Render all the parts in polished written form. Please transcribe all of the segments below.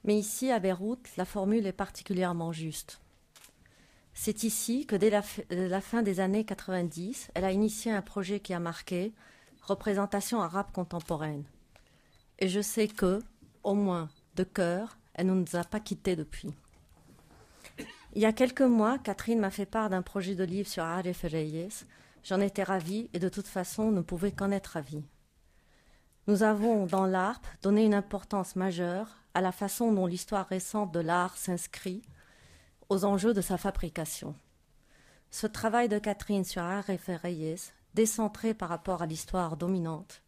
Mais ici, à Beyrouth, la formule est particulièrement juste. C'est ici que dès la fin des années 90, elle a initié un projet qui a marqué représentation arabe contemporaine. Et je sais que, au moins de cœur, elle ne nous a pas quittés depuis. Il y a quelques mois, Catherine m'a fait part d'un projet de livre sur Arif Reyes. J'en étais ravie et de toute façon ne pouvais qu'en être ravie. Nous avons, dans l'ARP, donné une importance majeure à la façon dont l'histoire récente de l'art s'inscrit aux enjeux de sa fabrication. Ce travail de Catherine sur Arif Reyes, décentré par rapport à l'histoire dominante,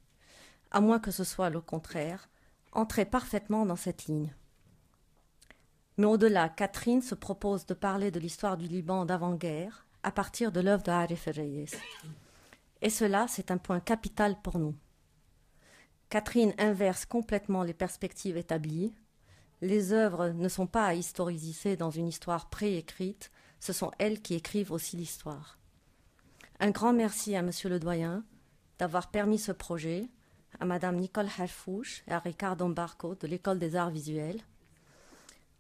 à moins que ce soit le contraire, entrait parfaitement dans cette ligne. Mais au-delà, Catherine se propose de parler de l'histoire du Liban d'avant-guerre à partir de l'œuvre de Arif Reyes. Et cela, c'est un point capital pour nous. Catherine inverse complètement les perspectives établies. Les œuvres ne sont pas à historiciser dans une histoire préécrite, ce sont elles qui écrivent aussi l'histoire. Un grand merci à Monsieur le Doyen d'avoir permis ce projet, à Madame Nicole Harfouch et à Ricardo Barco de l'École des Arts Visuels.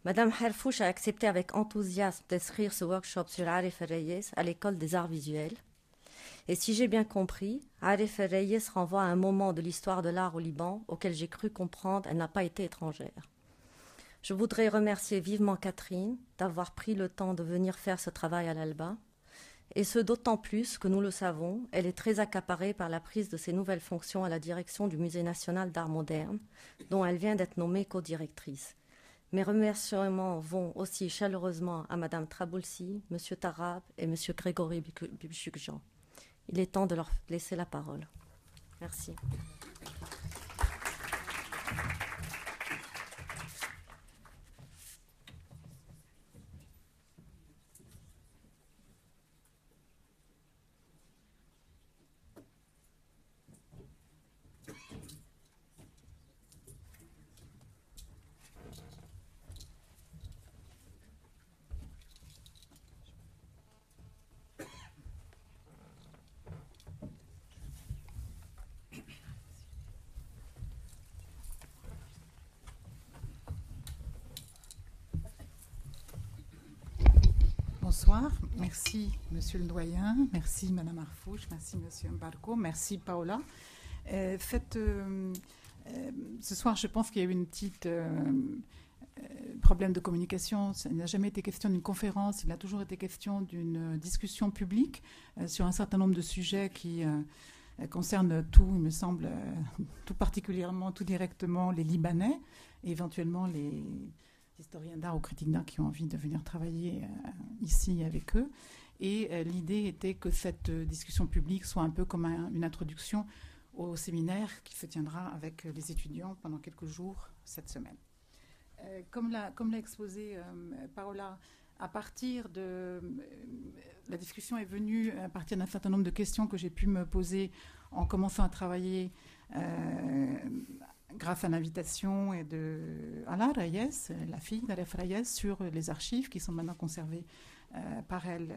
Madame Harfouch a accepté avec enthousiasme d'inscrire ce workshop sur Arif Reyes à l'École des Arts Visuels. Et si j'ai bien compris, Arif Reyes renvoie à un moment de l'histoire de l'art au Liban auquel j'ai cru comprendre elle n'a pas été étrangère. Je voudrais remercier vivement Catherine d'avoir pris le temps de venir faire ce travail à l'Alba, et ce d'autant plus que nous le savons, elle est très accaparée par la prise de ses nouvelles fonctions à la direction du Musée national d'art moderne, dont elle vient d'être nommée co-directrice. Mes remerciements vont aussi chaleureusement à Madame Traboulsi, Monsieur Tarab et Monsieur Grégory Bubchukjan. Il est temps de leur laisser la parole. Merci. Bonsoir, merci Monsieur le Doyen, merci Madame Harfouch, merci Monsieur Barco, merci Paola. Ce soir, je pense qu'il y a eu une petite problème de communication. Il n'a jamais été question d'une conférence, il a toujours été question d'une discussion publique sur un certain nombre de sujets qui concernent tout, il me semble, tout particulièrement, tout directement les Libanais et éventuellement les historiens d'art ou critiques d'art qui ont envie de venir travailler ici avec eux. Et l'idée était que cette discussion publique soit un peu comme une introduction au séminaire qui se tiendra avec les étudiants pendant quelques jours cette semaine. Comme l'a exposé Paola, à partir de... la discussion est venue à partir d'un certain nombre de questions que j'ai pu me poser en commençant à travailler grâce à l'invitation de Ala Reyes, la fille d'Arif Reyes, sur les archives qui sont maintenant conservées par elle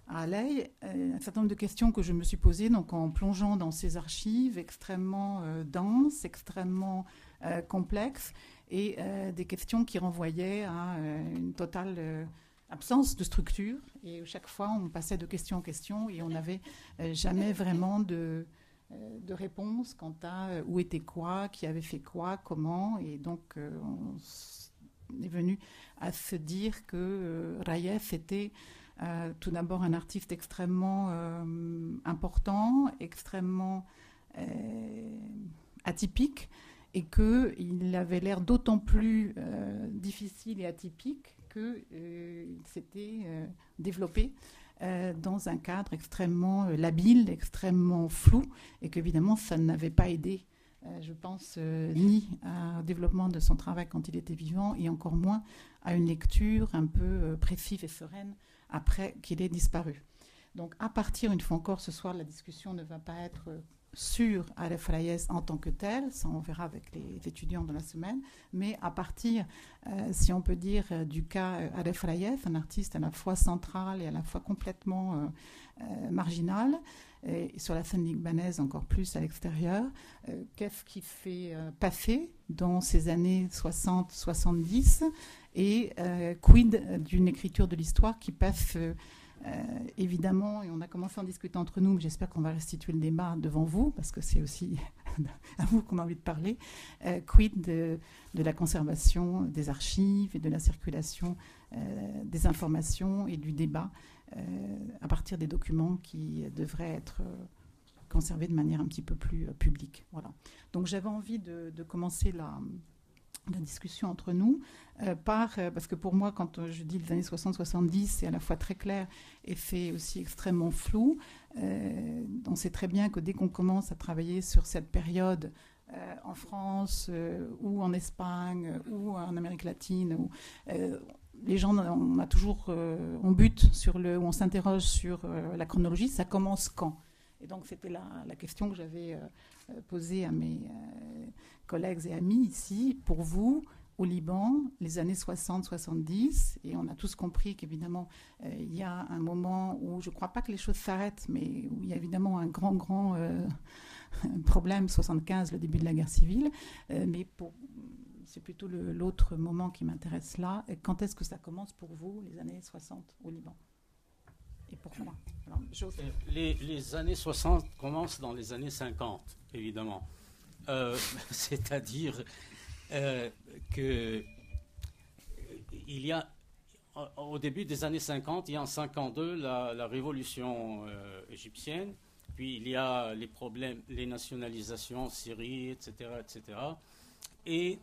à Aley. Un certain nombre de questions que je me suis posées donc, en plongeant dans ces archives extrêmement denses, extrêmement complexes, et des questions qui renvoyaient à une totale absence de structure. Et chaque fois, on passait de question en question et on n'avait jamais vraiment de réponse quant à où était quoi, qui avait fait quoi, comment. Et donc, on est venu à se dire que Reyes était tout d'abord un artiste extrêmement important, extrêmement atypique, et qu'il avait l'air d'autant plus difficile et atypique qu'il s'était développé dans un cadre extrêmement labile, extrêmement flou, et qu'évidemment, ça n'avait pas aidé, je pense, ni au développement de son travail quand il était vivant, et encore moins à une lecture un peu précise et sereine après qu'il ait disparu. Donc, à partir, une fois encore, ce soir, la discussion ne va pas être sur Aref Rayes en tant que tel, ça on verra avec les étudiants de la semaine, mais à partir, si on peut dire, du cas Aref Rayes, un artiste à la fois central et à la fois complètement marginal, et sur la scène libanaise encore plus à l'extérieur. Qu'est-ce qui fait passer dans ces années 60-70 et quid d'une écriture de l'histoire qui passe évidemment, et on a commencé à en discuter entre nous, mais j'espère qu'on va restituer le débat devant vous, parce que c'est aussi à vous qu'on a envie de parler, quid de la conservation des archives et de la circulation des informations et du débat à partir des documents qui devraient être conservés de manière un petit peu plus publique. Voilà. Donc j'avais envie de commencer la discussion entre nous, parce que pour moi, quand je dis les années 60-70, c'est à la fois très clair et c'est aussi extrêmement flou. On sait très bien que dès qu'on commence à travailler sur cette période en France ou en Espagne ou en Amérique latine, les gens, on bute sur on s'interroge sur la chronologie, ça commence quand? Et donc c'était la question que j'avais posée à mes collègues et amis ici. Pour vous, au Liban, les années 60-70, et on a tous compris qu'évidemment, il y a un moment où je ne crois pas que les choses s'arrêtent, mais où il y a évidemment un grand problème, 75, le début de la guerre civile. Mais c'est plutôt l'autre moment qui m'intéresse là. Et quand est-ce que ça commence pour vous, les années 60 au Liban? Et pourquoi? Alors, les années 60 commencent dans les années 50, évidemment. C'est-à-dire qu'il y a, au début des années 50, il y a en 52 la révolution égyptienne, puis il y a les problèmes, les nationalisations en Syrie, etc., etc. Et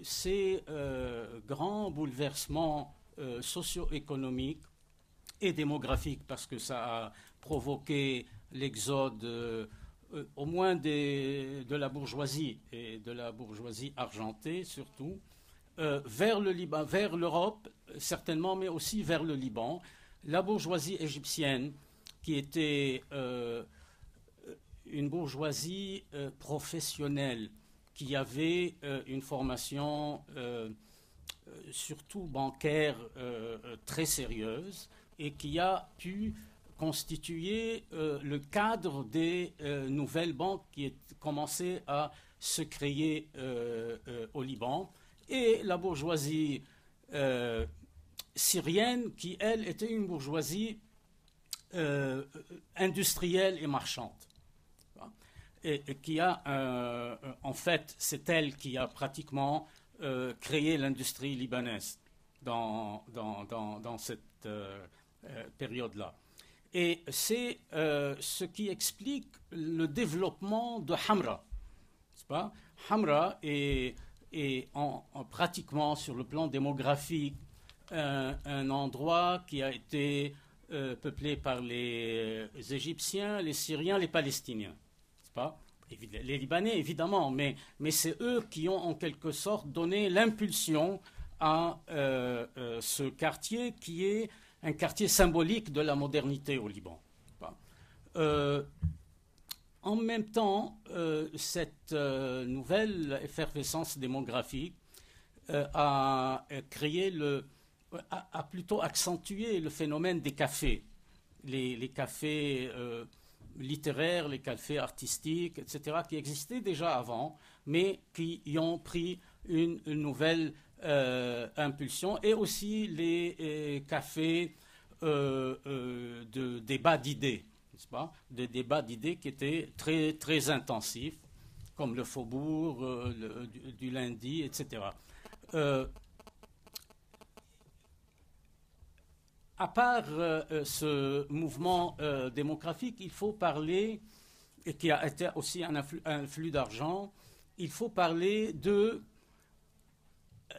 ces grands bouleversements socio-économiques et démographiques, parce que ça a provoqué l'exode au moins de la bourgeoisie, et de la bourgeoisie argentée surtout, vers le Liban, vers l'Europe certainement, mais aussi vers le Liban. La bourgeoisie égyptienne, qui était une bourgeoisie professionnelle, qui avait une formation surtout bancaire très sérieuse, et qui a pu constituer le cadre des nouvelles banques qui commençaient à se créer au Liban, et la bourgeoisie syrienne qui, elle, était une bourgeoisie industrielle et marchande. Et qui a, en fait, c'est elle qui a pratiquement créé l'industrie libanaise dans cette période-là. Et c'est ce qui explique le développement de Hamra. N'est-ce pas? Hamra est pratiquement, sur le plan démographique, un endroit qui a été peuplé par les Égyptiens, les Syriens, les Palestiniens. N'est-ce pas? Les Libanais, évidemment, mais c'est eux qui ont en quelque sorte donné l'impulsion à ce quartier qui est un quartier symbolique de la modernité au Liban. En même temps, cette nouvelle effervescence démographique a plutôt accentué le phénomène des cafés, les cafés littéraires, les cafés artistiques, etc., qui existaient déjà avant, mais qui y ont pris une nouvelle impulsion, et aussi les cafés de débat d'idées, n'est-ce pas? Des débats d'idées qui étaient très, très intensifs, comme le Faubourg, du lundi, etc. À part ce mouvement démographique, il faut parler, et qui a été aussi un flux d'argent, il faut parler de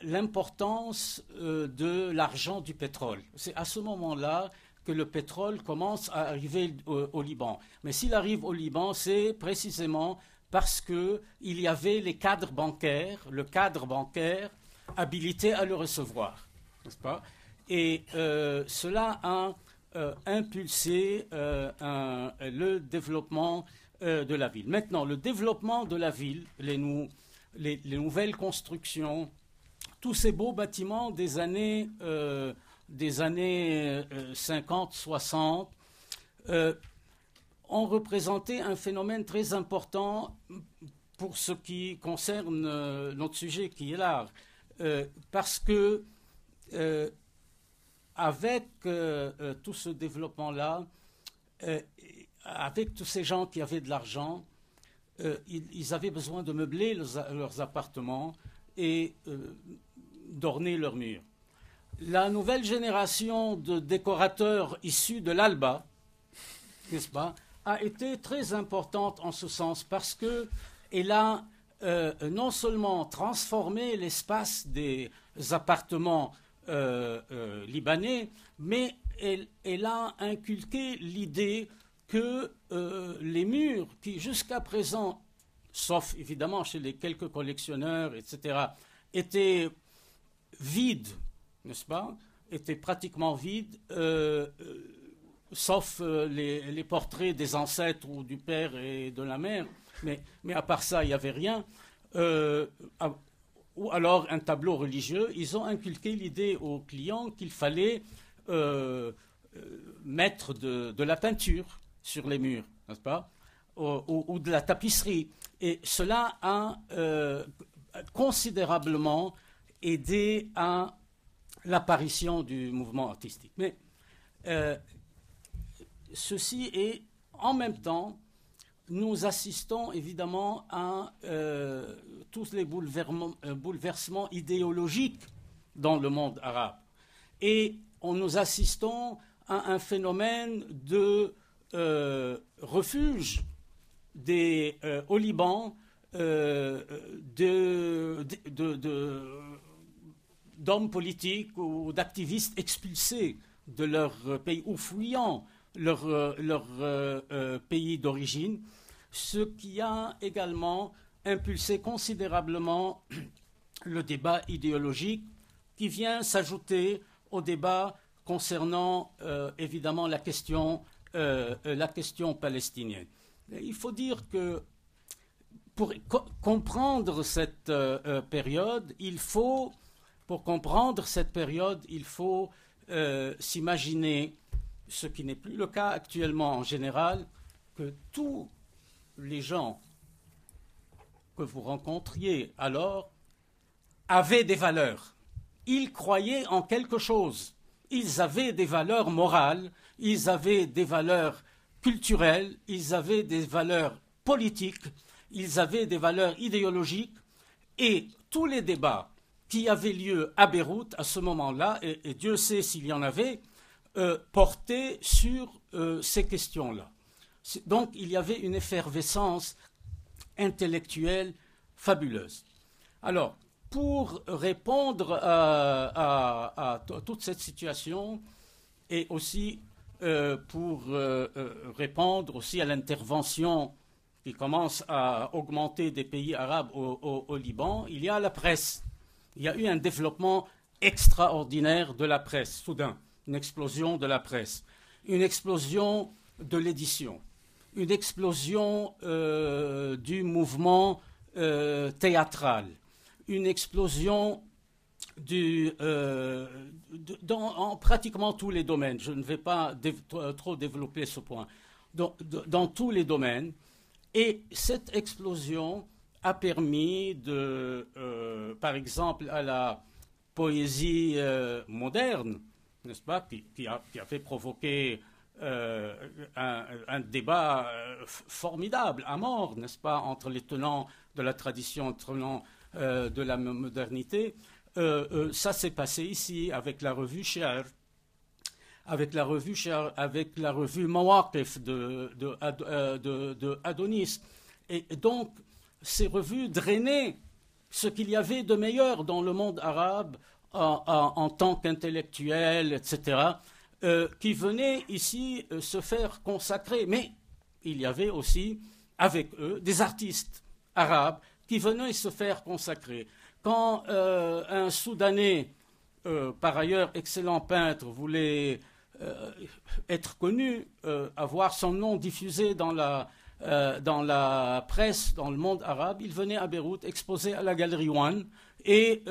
l'importance de l'argent du pétrole. C'est à ce moment-là que le pétrole commence à arriver au Liban. Mais s'il arrive au Liban, c'est précisément parce qu'il y avait le cadre bancaire habilité à le recevoir, n'est-ce pas? Et cela a impulsé le développement de la ville. Maintenant, le développement de la ville, les nouvelles constructions, tous ces beaux bâtiments des années 50, 60, ont représenté un phénomène très important pour ce qui concerne notre sujet qui est l'art. Parce que avec tout ce développement-là, avec tous ces gens qui avaient de l'argent, ils avaient besoin de meubler leurs appartements et d'orner leurs murs. La nouvelle génération de décorateurs issus de l'Alba, n'est-ce pas, a été très importante en ce sens parce qu'elle a non seulement transformé l'espace des appartements libanais, mais elle a inculqué l'idée que les murs qui jusqu'à présent, sauf évidemment chez les quelques collectionneurs, etc., étaient vides, n'est-ce pas, étaient pratiquement vides, sauf les portraits des ancêtres ou du père et de la mère, mais à part ça, il n'y avait rien. Ou alors un tableau religieux. Ils ont inculqué l'idée aux clients qu'il fallait mettre de la peinture sur les murs, n'est-ce pas, ou de la tapisserie. Et cela a considérablement aidé à l'apparition du mouvement artistique. Mais ceci est, en même temps, nous assistons évidemment à tous les bouleversements idéologiques dans le monde arabe. Et nous assistons à un phénomène de refuge au Liban d'hommes politiques ou d'activistes expulsés de leur pays ou fuyant leur pays d'origine, ce qui a également impulsé considérablement le débat idéologique qui vient s'ajouter au débat concernant évidemment la question palestinienne. Il faut dire que pour comprendre cette période, pour comprendre cette période, il faut s'imaginer, ce qui n'est plus le cas actuellement en général, que tous les gens que vous rencontriez alors avaient des valeurs. Ils croyaient en quelque chose. Ils avaient des valeurs morales, ils avaient des valeurs culturelles, ils avaient des valeurs politiques, ils avaient des valeurs idéologiques, et tous les débats qui avaient lieu à Beyrouth à ce moment-là, et Dieu sait s'il y en avait, portaient sur ces questions-là. Donc il y avait une effervescence intellectuelle fabuleuse. Alors, pour répondre à toute cette situation, et aussi pour répondre aussi à l'intervention qui commence à augmenter des pays arabes au Liban, il y a la presse. Il y a eu un développement extraordinaire de la presse, soudain, une explosion de la presse, une explosion de l'édition, une explosion du mouvement théâtral, une explosion en pratiquement tous les domaines. Je ne vais pas trop développer ce point. Dans tous les domaines. Et cette explosion a permis par exemple, à la poésie moderne, n'est-ce pas, qui a fait provoquer un débat formidable, à mort, n'est-ce pas, entre les tenants de la tradition, tenants de la modernité. Ça s'est passé ici avec la revue Cher, avec la revue Mawaqif de Adonis. Et donc, ces revues drainaient ce qu'il y avait de meilleur dans le monde arabe en tant qu'intellectuels, etc., qui venaient ici se faire consacrer. Mais il y avait aussi, avec eux, des artistes arabes qui venaient se faire consacrer. Quand un Soudanais, par ailleurs excellent peintre, voulait être connu, avoir son nom diffusé dans la dans la presse, dans le monde arabe, il venait à Beyrouth exposer à la Galerie One et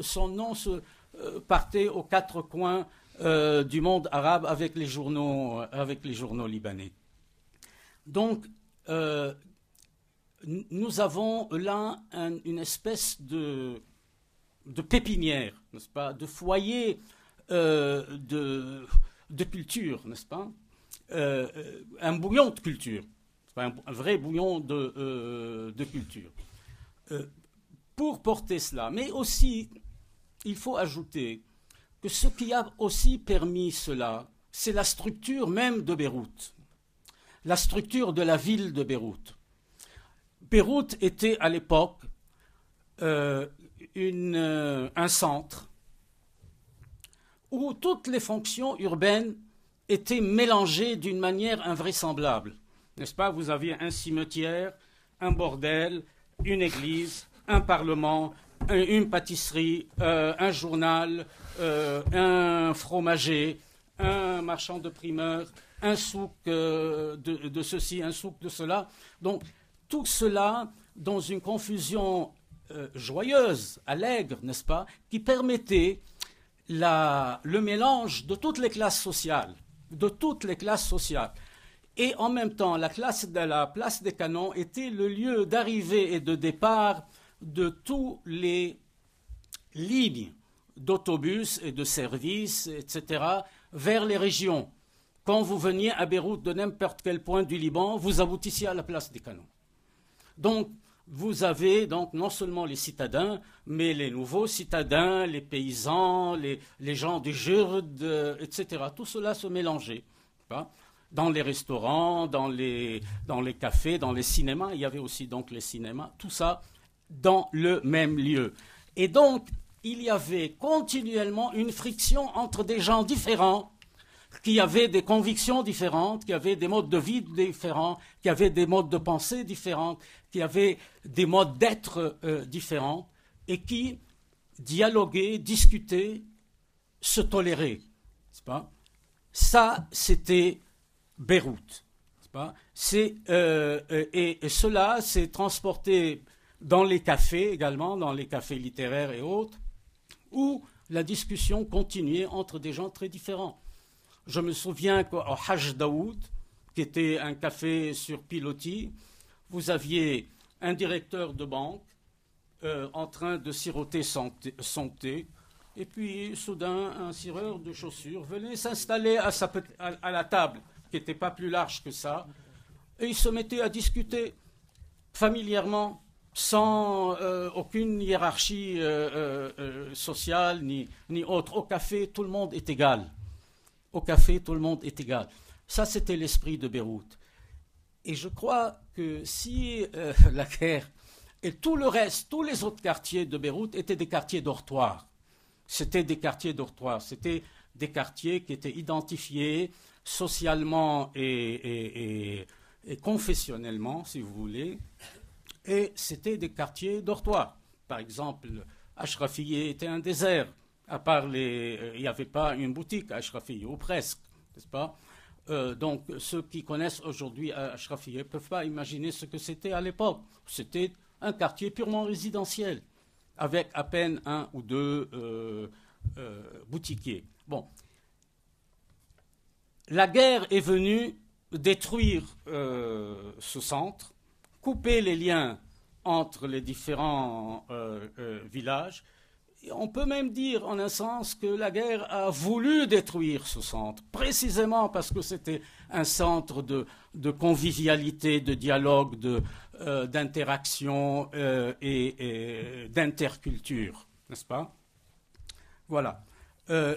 son nom partait aux quatre coins du monde arabe avec les journaux libanais. Donc, nous avons là une espèce de pépinière, n'est-ce pas, de foyer de culture, n'est-ce pas, un bouillon de culture, un vrai bouillon de culture. Pour porter cela, mais aussi, il faut ajouter que ce qui a aussi permis cela, c'est la structure même de Beyrouth, la structure de la ville de Beyrouth. Beyrouth était à l'époque un centre où toutes les fonctions urbaines étaient mélangées d'une manière invraisemblable. N'est-ce pas? Vous aviez un cimetière, un bordel, une église, un parlement, une pâtisserie, un journal, un fromager, un marchand de primeurs, un souk de ceci, un souk de cela. Donc, tout cela dans une confusion joyeuse, allègre, n'est-ce pas, qui permettait le mélange de toutes les classes sociales, Et en même temps, la place des Canons était le lieu d'arrivée et de départ de tous les lignes d'autobus et de services, etc., vers les régions. Quand vous veniez à Beyrouth de n'importe quel point du Liban, vous aboutissiez à la place des Canons. Donc, vous avez donc non seulement les citadins, mais les nouveaux citadins, les paysans, les gens du Jurde, etc. Tout cela se mélangeait. Dans les restaurants, dans les cafés, dans les cinémas, il y avait aussi donc les cinémas, tout ça dans le même lieu. Et donc, il y avait continuellement une friction entre des gens différents, qui avaient des convictions différentes, qui avaient des modes de vie différents, qui avaient des modes de pensée différents, qui avaient des modes d'être différents, et qui dialoguaient, discutaient, se toléraient. N'est-ce pas? Ça, c'était Beyrouth. N'est-ce pas? Et cela s'est transporté dans les cafés également, dans les cafés littéraires et autres, où la discussion continuait entre des gens très différents. Je me souviens qu'au Hajj Daoud, qui était un café sur pilotis, vous aviez un directeur de banque en train de siroter son thé, et puis soudain un cireur de chaussures venait s'installer à la table, qui n'était pas plus large que ça, et il se mettait à discuter familièrement, sans aucune hiérarchie sociale ni autre. Au café, tout le monde est égal. Au café, tout le monde est égal. Ça, c'était l'esprit de Beyrouth. Et je crois que si la guerre et tout le reste, tous les autres quartiers de Beyrouth étaient des quartiers dortoirs. C'était des quartiers dortoirs. C'était des quartiers qui étaient identifiés socialement et confessionnellement, si vous voulez. Et c'était des quartiers dortoirs. Par exemple, Ashrafiyeh était un désert. À part il n'y avait pas une boutique à Ashrafiyeh, ou presque, n'est-ce pas? Donc, ceux qui connaissent aujourd'hui Ashrafiyeh ne peuvent pas imaginer ce que c'était à l'époque. C'était un quartier purement résidentiel, avec à peine un ou deux boutiquiers. Bon. La guerre est venue détruire ce centre, couper les liens entre les différents villages. Et on peut même dire, en un sens, que la guerre a voulu détruire ce centre, précisément parce que c'était un centre de convivialité, de dialogue, d'interaction et d'interculture, n'est-ce pas? Voilà.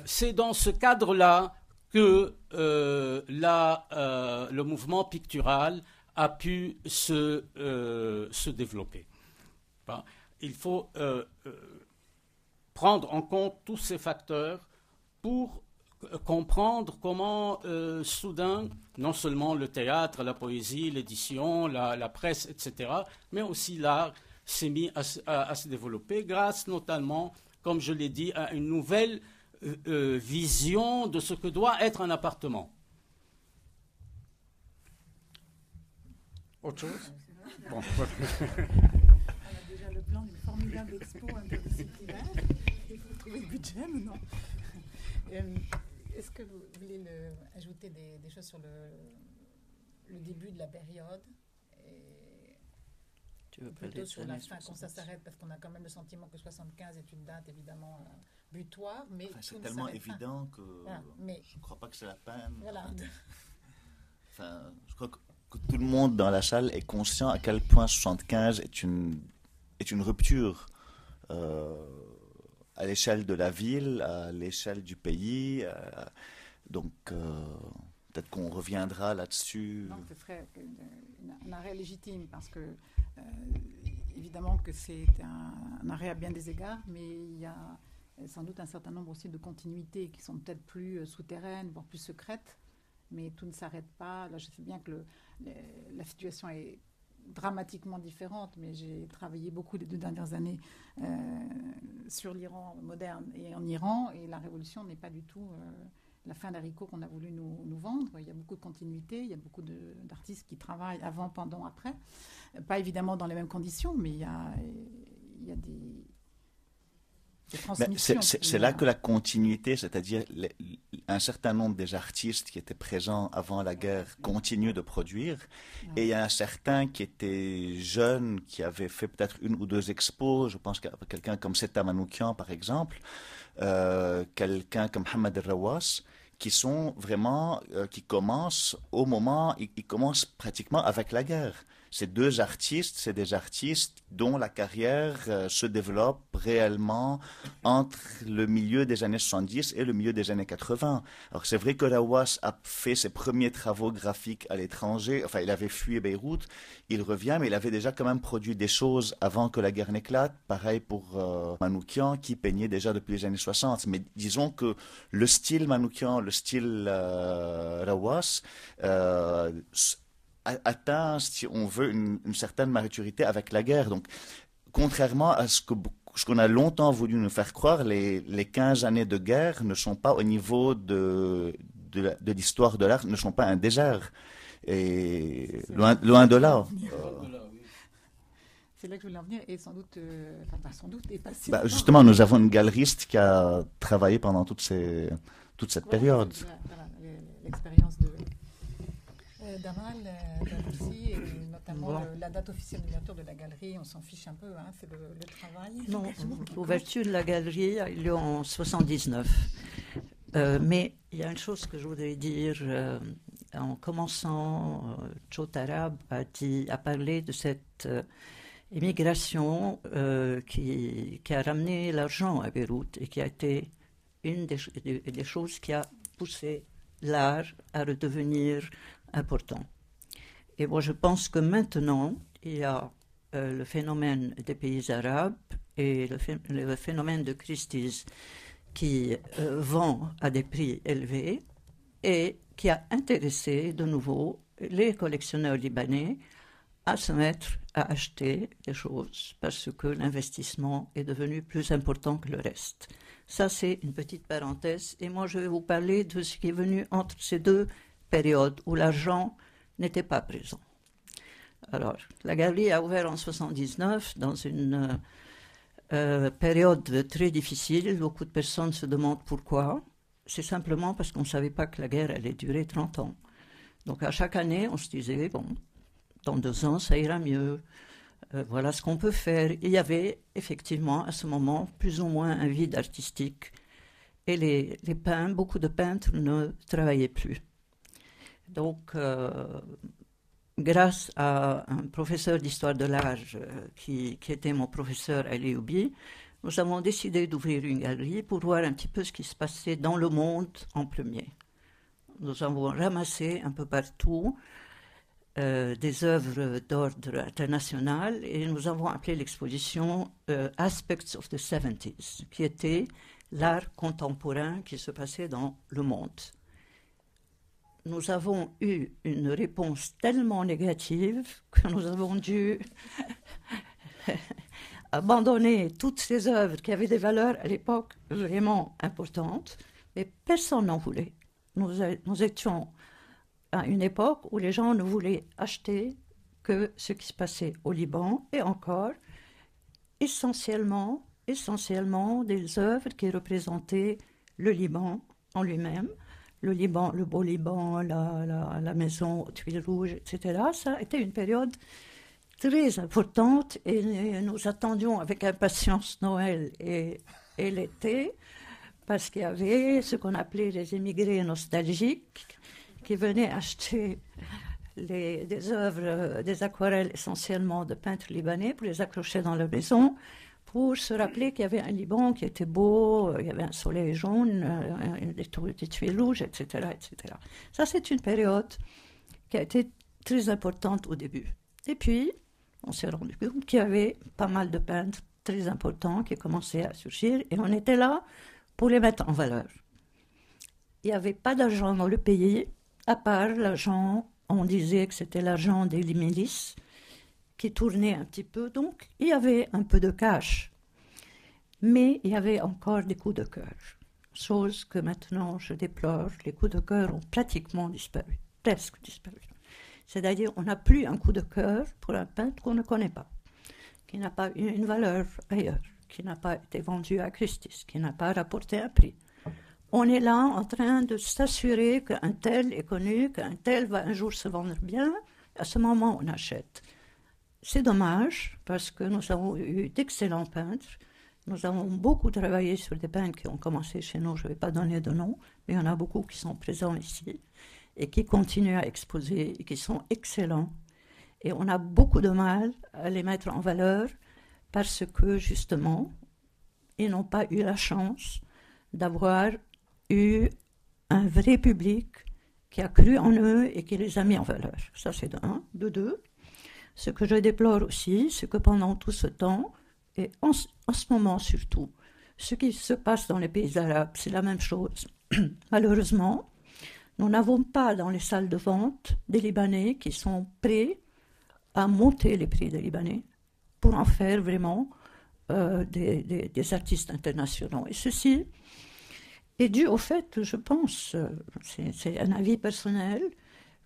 C'est dans ce cadre-là que le mouvement pictural a pu se développer. Il faut prendre en compte tous ces facteurs pour comprendre comment soudain, non seulement le théâtre, la poésie, l'édition, la presse, etc., mais aussi l'art s'est mis à se développer grâce notamment, comme je l'ai dit, à une nouvelle vision de ce que doit être un appartement. Autre chose? Bon. On a déjà le plan d'une formidable expo interdisciplinaire. Il faut trouver le budget maintenant. Est-ce que vous voulez ajouter des choses sur le début de la période et plutôt sur la fin, quand ça s'arrête, parce qu'on a quand même le sentiment que 75 est une date évidemment butoir, mais c'est tellement évident que mais, je ne crois pas que c'est la peine. Voilà. Enfin, je crois que tout le monde dans la salle est conscient à quel point 75 est une rupture à l'échelle de la ville, à l'échelle du pays. Donc, peut-être qu'on reviendra là-dessus. Non, ce serait un arrêt légitime, parce que, évidemment, que c'est un arrêt à bien des égards, mais il y a sans doute un certain nombre aussi de continuités qui sont peut-être plus souterraines, voire plus secrètes, mais tout ne s'arrête pas. Là, je sais bien que la situation est dramatiquement différente, mais j'ai travaillé beaucoup les 2 dernières années sur l'Iran moderne et en Iran, et la révolution n'est pas du tout la fin d'haricot qu'on a voulu nous vendre. Il y a beaucoup de continuité, il y a beaucoup d'artistes qui travaillent avant, pendant, après. Pas évidemment dans les mêmes conditions, mais il y a des transmissions. C'est là que la continuité, c'est-à-dire un certain nombre des artistes qui étaient présents avant la guerre continuent de produire, et il y a un certain qui étaient jeunes, qui avaient fait peut-être 1 ou 2 expos. Je pense qu'à quelqu'un comme Seta Manoukian, par exemple, quelqu'un comme Mohamed El Rawas, qui sont vraiment, qui commencent au moment, ils commencent pratiquement avec la guerre. Ces 2 artistes, c'est des artistes dont la carrière se développe réellement entre le milieu des années 70 et le milieu des années 80. Alors c'est vrai que Rawas a fait ses premiers travaux graphiques à l'étranger. Enfin, il avait fui Beyrouth, il revient, mais il avait déjà quand même produit des choses avant que la guerre n'éclate. Pareil pour Manoukian, qui peignait déjà depuis les années 60. Mais disons que le style Manoukian, le style Rawas, atteint, si on veut, une certaine maturité avec la guerre. Donc, contrairement à ce qu'on a longtemps voulu nous faire croire, les 15 années de guerre ne sont pas au niveau de l'histoire de l'art, ne sont pas un désert. Et loin de là. C'est là que je voulais en venir, et sans doute, pas sans doute, et pas si justement, nous avons une galeriste qui a travaillé pendant toute cette période. Voilà, l'expérience d'Amal, aussi, et notamment la date officielle d'ouverture de la galerie, on s'en fiche un peu, hein, c'est le travail. Non, l'ouverture de la galerie a eu lieu en 79. Mais il y a une chose que je voudrais dire. En commençant, Chotarab a parlé de cette immigration qui a ramené l'argent à Beyrouth et qui a été une des choses qui a poussé l'art à redevenir important. Et moi, je pense que maintenant, il y a le phénomène des pays arabes et le phénomène de Christie's qui vend à des prix élevés et qui a intéressé de nouveau les collectionneurs libanais à se mettre à acheter des choses parce que l'investissement est devenu plus important que le reste. Ça, c'est une petite parenthèse. Et moi, je vais vous parler de ce qui est venu entre ces 2 périodes où l'argent n'était pas présent. Alors, la galerie a ouvert en 79 dans une période très difficile. Beaucoup de personnes se demandent pourquoi. C'est simplement parce qu'on ne savait pas que la guerre allait durer 30 ans. Donc, à chaque année, on se disait, bon, dans 2 ans, ça ira mieux. Voilà ce qu'on peut faire. Il y avait effectivement, à ce moment, plus ou moins un vide artistique. Et beaucoup de peintres ne travaillaient plus. Donc, grâce à un professeur d'histoire de l'art qui était mon professeur à l'EUB, nous avons décidé d'ouvrir une galerie pour voir un petit peu ce qui se passait dans le monde en premier. Nous avons ramassé un peu partout des œuvres d'ordre international et nous avons appelé l'exposition Aspects of the 70s, qui était l'art contemporain qui se passait dans le monde. Nous avons eu une réponse tellement négative que nous avons dû abandonner toutes ces œuvres qui avaient des valeurs à l'époque vraiment importantes, mais personne n'en voulait. Nous étions à une époque où les gens ne voulaient acheter que ce qui se passait au Liban, et encore essentiellement des œuvres qui représentaient le Liban en lui-même, le Liban, le beau Liban, la maison aux tuiles rouges, etc. Ça a été une période très importante et nous attendions avec impatience Noël et l'été, parce qu'il y avait ce qu'on appelait les immigrés nostalgiques qui venaient acheter des œuvres, des aquarelles essentiellement de peintres libanais pour les accrocher dans leur maison, pour se rappeler qu'il y avait un Liban qui était beau, il y avait un soleil jaune, des tuiles rouges, etc., etc. Ça, c'est une période qui a été très importante au début. Et puis, on s'est rendu compte qu'il y avait pas mal de peintres très importants qui commençaient à surgir, et on était là pour les mettre en valeur. Il n'y avait pas d'argent dans le pays, à part l'argent, on disait que c'était l'argent des milices, qui tournait un petit peu, donc il y avait un peu de cash. Mais il y avait encore des coups de cœur, chose que maintenant je déplore. Les coups de cœur ont pratiquement disparu, presque disparu. C'est-à-dire on n'a plus un coup de cœur pour un peintre qu'on ne connaît pas, qui n'a pas eu une valeur ailleurs, qui n'a pas été vendu à Christie's, qui n'a pas rapporté un prix. On est là en train de s'assurer qu'un tel est connu, qu'un tel va un jour se vendre bien. À ce moment, on achète. C'est dommage, parce que nous avons eu d'excellents peintres. Nous avons beaucoup travaillé sur des peintres qui ont commencé chez nous. Je ne vais pas donner de nom, mais il y en a beaucoup qui sont présents ici et qui continuent à exposer et qui sont excellents. Et on a beaucoup de mal à les mettre en valeur parce que, justement, ils n'ont pas eu la chance d'avoir eu un vrai public qui a cru en eux et qui les a mis en valeur. Ça, c'est de un. De deux, ce que je déplore aussi, c'est que pendant tout ce temps, et en ce moment surtout, ce qui se passe dans les pays arabes, c'est la même chose. Malheureusement, nous n'avons pas dans les salles de vente des Libanais qui sont prêts à monter les prix des Libanais pour en faire vraiment des artistes internationaux. Et ceci est dû au fait, je pense, c'est un avis personnel,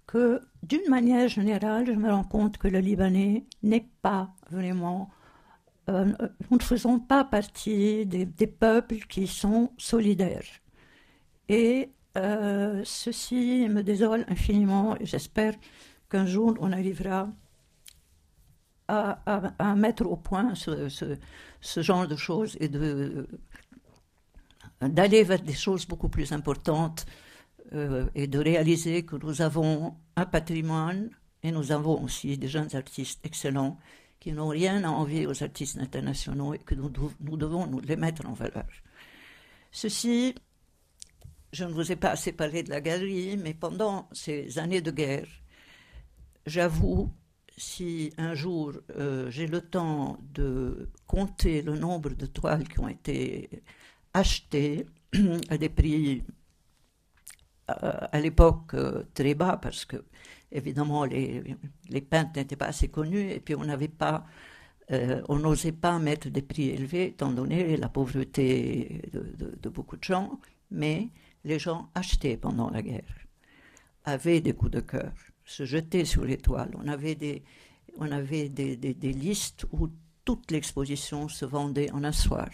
que d'une manière générale, je me rends compte que le Libanais n'est pas vraiment... nous ne faisons pas partie des peuples qui sont solidaires. Et ceci me désole infiniment et j'espère qu'un jour on arrivera à mettre au point ce genre de choses et d'aller vers des choses beaucoup plus importantes et de réaliser que nous avons un patrimoine et nous avons aussi des jeunes artistes excellents qui n'ont rien à envier aux artistes internationaux et que nous devons nous les mettre en valeur. Ceci, je ne vous ai pas assez parlé de la galerie, mais pendant ces années de guerre, j'avoue, si un jour j'ai le temps de compter le nombre de toiles qui ont été achetées à des prix à l'époque très bas, parce que évidemment les peintres n'étaient pas assez connus et puis on n'osait pas mettre des prix élevés étant donné la pauvreté de beaucoup de gens, mais les gens achetaient pendant la guerre, avaient des coups de cœur, se jetaient sur les toiles. On avait des listes où toute l'exposition se vendait en un soir.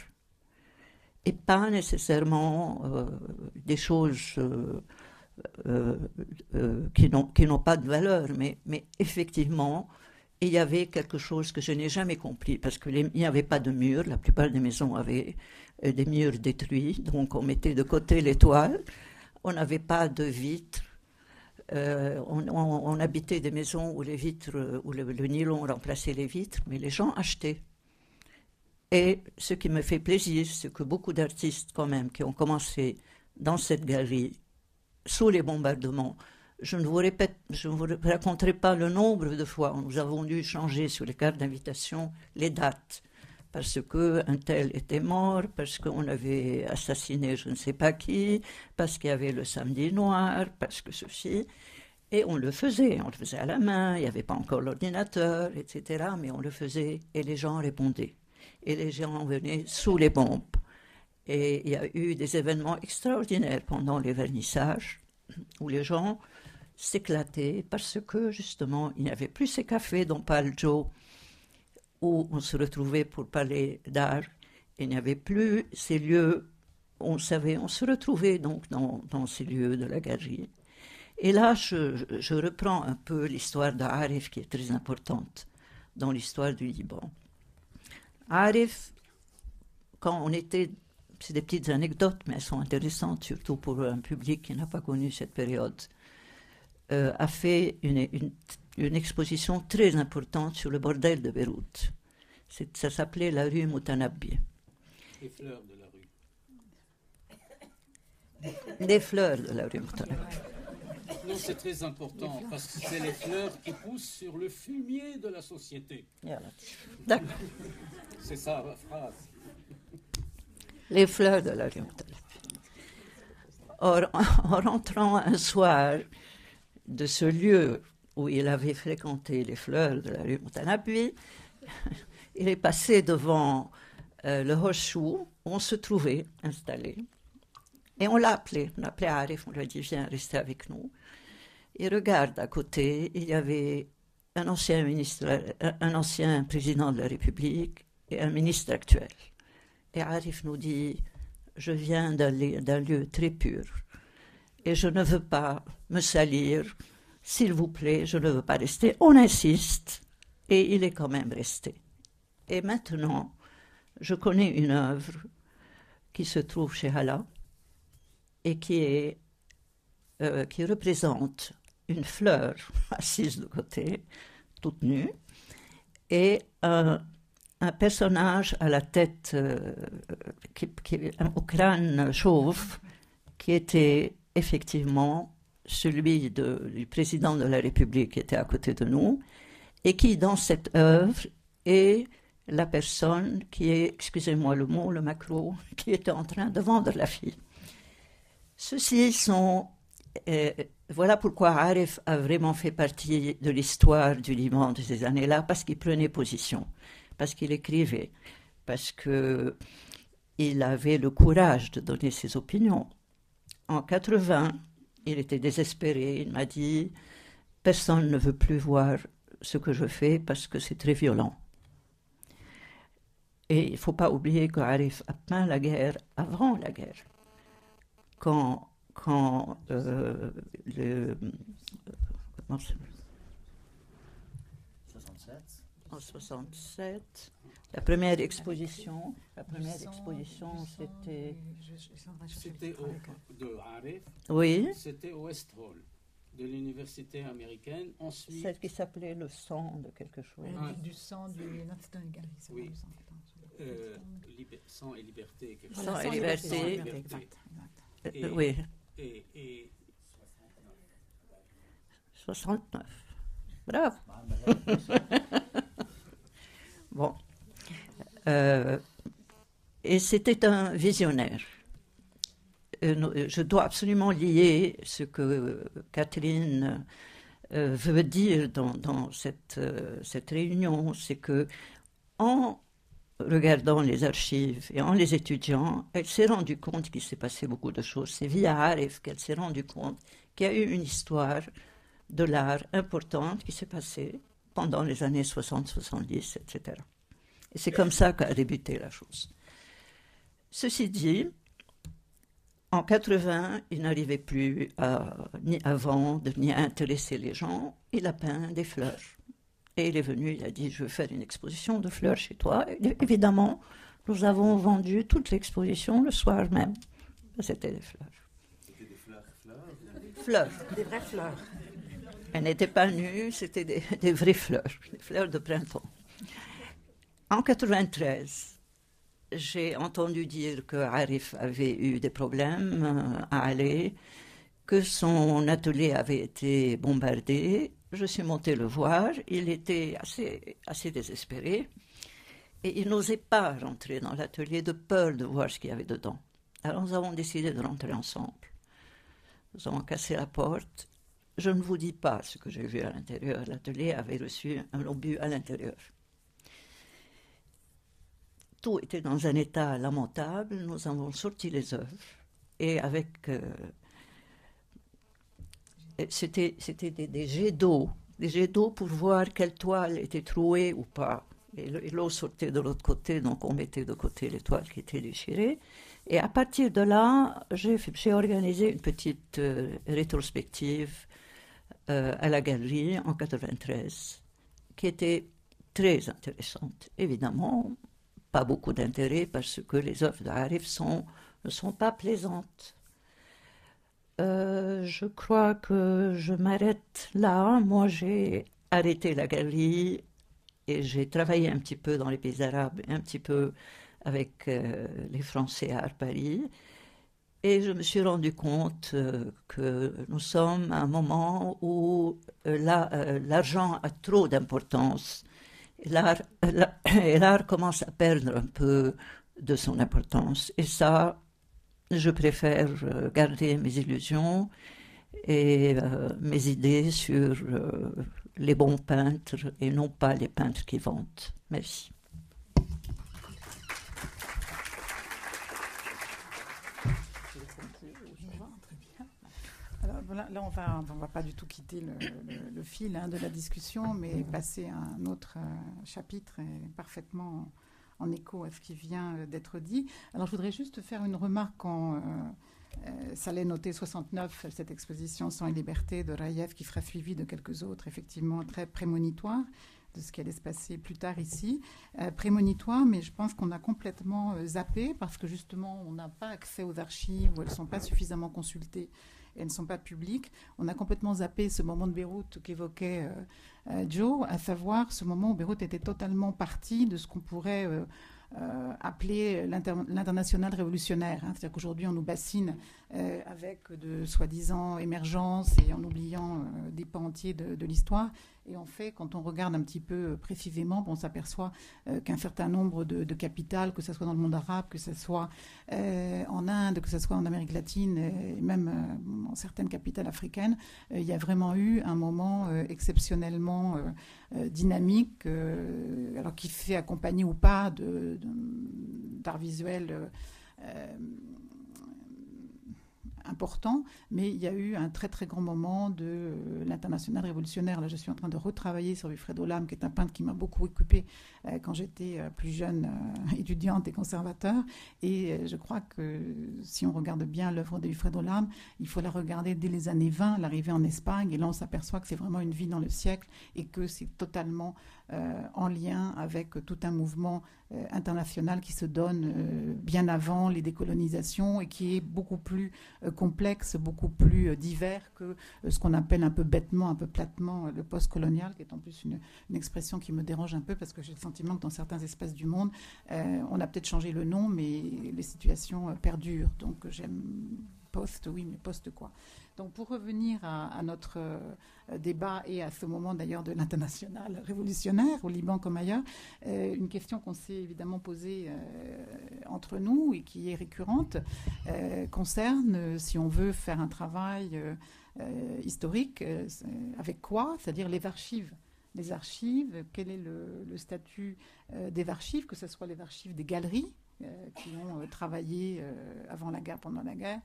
Et pas nécessairement des choses qui n'ont pas de valeur, mais effectivement, il y avait quelque chose que je n'ai jamais compris, parce qu'il n'y avait pas de murs, la plupart des maisons avaient des murs détruits, donc on mettait de côté les toiles, on n'avait pas de vitres, on habitait des maisons où les vitres, où le nylon remplaçait les vitres, mais les gens achetaient. Et ce qui me fait plaisir, c'est que beaucoup d'artistes quand même qui ont commencé dans cette galerie sous les bombardements, je ne vous raconterai pas le nombre de fois où nous avons dû changer sur les cartes d'invitation les dates, parce qu'un tel était mort, parce qu'on avait assassiné je ne sais pas qui, parce qu'il y avait le samedi noir, parce que ceci... Et on le faisait à la main, il n'y avait pas encore l'ordinateur, etc., mais on le faisait et les gens répondaient. Et les gens venaient sous les bombes. Et il y a eu des événements extraordinaires pendant les vernissages, où les gens s'éclater parce que, justement, il n'y avait plus ces cafés dont parle Joe, où on se retrouvait pour parler d'art. Il n'y avait plus ces lieux où on se retrouvait donc dans ces lieux de la galerie. Et là, je reprends un peu l'histoire d'Arif qui est très importante dans l'histoire du Liban. Arif, quand on était, c'est des petites anecdotes, mais elles sont intéressantes, surtout pour un public qui n'a pas connu cette période, a fait une exposition très importante sur le bordel de Beyrouth. Ça s'appelait la rue Moutanabbi. Les fleurs de la rue. Les fleurs de la rue Moutanabbi. Non, c'est très important parce que c'est les fleurs qui poussent sur le fumier de la société. D'accord. C'est ça la phrase. Les fleurs de la rue Moutanabbi. Or, en rentrant un soir de ce lieu où il avait fréquenté les fleurs de la rue Moutanabbi, il est passé devant le Hochou où on se trouvait installé. Et on l'a appelé Arif, on lui a dit viens rester avec nous. Il regarde à côté, il y avait un ancien président de la République et un ministre actuel. Et Arif nous dit je viens d'un lieu très pur et je ne veux pas me salir, s'il vous plaît, je ne veux pas rester. On insiste et il est quand même resté. Et maintenant, je connais une œuvre qui se trouve chez Hala et qui représente une fleur assise de côté, toute nue, et un personnage à la tête, au crâne chauve, qui était effectivement celui du président de la République qui était à côté de nous, et qui, dans cette œuvre, est la personne qui est, excusez-moi le mot, le macro, qui était en train de vendre la fille. Ceux-ci sont... voilà pourquoi Arif a vraiment fait partie de l'histoire du Liban de ces années-là, parce qu'il prenait position, parce qu'il écrivait, parce qu'il avait le courage de donner ses opinions. En 80, il était désespéré, il m'a dit « Personne ne veut plus voir ce que je fais parce que c'est très violent ». Et il ne faut pas oublier qu'Arif a peint la guerre avant la guerre. Quand en 67, la première exposition, c'était... C'était de Arif. Oui. C'était au West Hall de l'université américaine. Ensuite, celle qui s'appelait le sang de quelque chose. Du sang du National Gallery. Oui. Sang et liberté. Sang et liberté. Exact. Oui. Et 69. Bravo. Bon. Et c'était un visionnaire. Je dois absolument lier ce que Catherine veut dire dans cette réunion, c'est que en regardant les archives et en les étudiant, elle s'est rendue compte qu'il s'est passé beaucoup de choses. C'est via Arif qu'elle s'est rendue compte qu'il y a eu une histoire de l'art importante qui s'est passée pendant les années 60, 70, etc. Et c'est comme ça qu'a débuté la chose. Ceci dit, en 80, il n'arrivait plus ni à vendre, ni à intéresser les gens. Il a peint des fleurs. Et il est venu, il a dit, je veux faire une exposition de fleurs chez toi. Et évidemment, nous avons vendu toute l'exposition le soir même. C'était des fleurs. C'était des fleurs? Fleurs. Des vraies fleurs. Elles n'étaient pas nues, c'était des vraies fleurs, des fleurs de printemps. En 93, j'ai entendu dire que Arif avait eu des problèmes à aller, que son atelier avait été bombardé. Je suis montée le voir, il était assez désespéré et il n'osait pas rentrer dans l'atelier de peur de voir ce qu'il y avait dedans. Alors nous avons décidé de rentrer ensemble. Nous avons cassé la porte. Je ne vous dis pas ce que j'ai vu à l'intérieur. L'atelier avait reçu un obus à l'intérieur. Tout était dans un état lamentable. Nous avons sorti les œuvres et avec c'était des jets d'eau. Des jets d'eau pour voir quelle toile était trouée ou pas. Et l'eau sortait de l'autre côté, donc on mettait de côté les toiles qui étaient déchirées. Et à partir de là, j'ai organisé une petite rétrospective à la galerie en 93, qui était très intéressante. Évidemment, pas beaucoup d'intérêt parce que les œuvres d'Arif ne sont pas plaisantes. Je crois que je m'arrête là. Moi, j'ai arrêté la galerie et j'ai travaillé un petit peu dans les pays arabes, un petit peu avec les Français à Paris. Et je me suis rendu compte que nous sommes à un moment où l'argent a trop d'importance. Et l'art commence à perdre un peu de son importance. Et ça, je préfère garder mes illusions et mes idées sur les bons peintres et non pas les peintres qui vantent. Merci. Alors, voilà, là, on va pas du tout quitter le fil de la discussion, mais passer à un autre chapitre parfaitement en écho à ce qui vient d'être dit. Alors, je voudrais juste faire une remarque quand Saleh notait 69, cette exposition Sang et Liberté de Raïev, qui sera suivie de quelques autres, effectivement, très prémonitoires de ce qui allait se passer plus tard ici. Prémonitoire, mais je pense qu'on a complètement zappé, parce que justement, on n'a pas accès aux archives, ou elles ne sont pas suffisamment consultées, et elles ne sont pas publiques. On a complètement zappé ce moment de Beyrouth qu'évoquait Joe, à savoir ce moment où Beyrouth était totalement partie de ce qu'on pourrait appeler l'international révolutionnaire. C'est-à-dire qu'aujourd'hui, on nous bassine avec de soi-disant émergence et en oubliant des pans entiers de l'histoire. Et en fait, quand on regarde un petit peu précisément, on s'aperçoit qu'un certain nombre de capitales, que ce soit dans le monde arabe, que ce soit en Inde, que ce soit en Amérique latine, et même en certaines capitales africaines, il y a vraiment eu un moment exceptionnellement dynamique, alors qui fait accompagner ou pas d'art visuel important, mais il y a eu un très très grand moment de l'international révolutionnaire. Là, je suis en train de retravailler sur Wilfredo Lam, qui est un peintre qui m'a beaucoup occupée quand j'étais plus jeune étudiante et conservateur. Et je crois que si on regarde bien l'œuvre de Wilfredo Lam, il faut la regarder dès les années 20, l'arrivée en Espagne. Et là, on s'aperçoit que c'est vraiment une vie dans le siècle et que c'est totalement en lien avec tout un mouvement international qui se donne bien avant les décolonisations et qui est beaucoup plus complexe, beaucoup plus divers que ce qu'on appelle un peu bêtement, un peu platement le post-colonial, qui est en plus une expression qui me dérange un peu parce que j'ai le sentiment que dans certains espaces du monde, on a peut-être changé le nom, mais les situations perdurent. Donc j'aime post, oui, mais post quoi? Donc pour revenir à notre débat et à ce moment d'ailleurs de l'international révolutionnaire, au Liban comme ailleurs, une question qu'on s'est évidemment posée entre nous et qui est récurrente concerne, si on veut faire un travail historique, avec quoi? C'est-à-dire les archives. Les archives, quel est le statut des archives, que ce soit les archives des galeries, qui ont travaillé avant la guerre, pendant la guerre,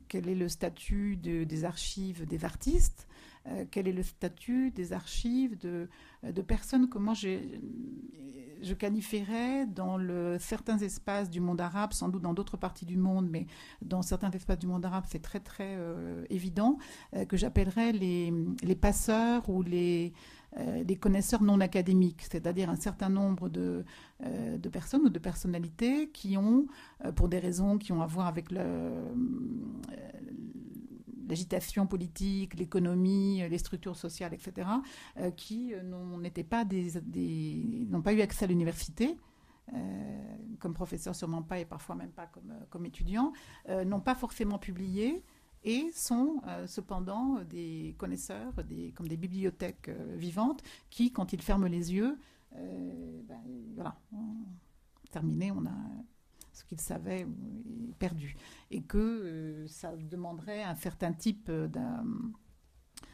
quel est le statut des archives des artistes, quel est le statut des archives de personnes, comment je qualifierais dans certains espaces du monde arabe, sans doute dans d'autres parties du monde, mais dans certains espaces du monde arabe, c'est très très évident, que j'appellerais les passeurs ou les connaisseurs non académiques, c'est-à-dire un certain nombre de personnes ou de personnalités qui ont, pour des raisons qui ont à voir avec l'agitation politique, l'économie, les structures sociales, etc., qui n'ont pas eu accès à l'université, comme professeur sûrement pas et parfois même pas comme étudiant, n'ont pas forcément publié, et sont cependant des connaisseurs, comme des bibliothèques vivantes, qui, quand ils ferment les yeux, voilà, terminé, on a ce qu'ils savaient perdu. Et que ça demanderait un certain type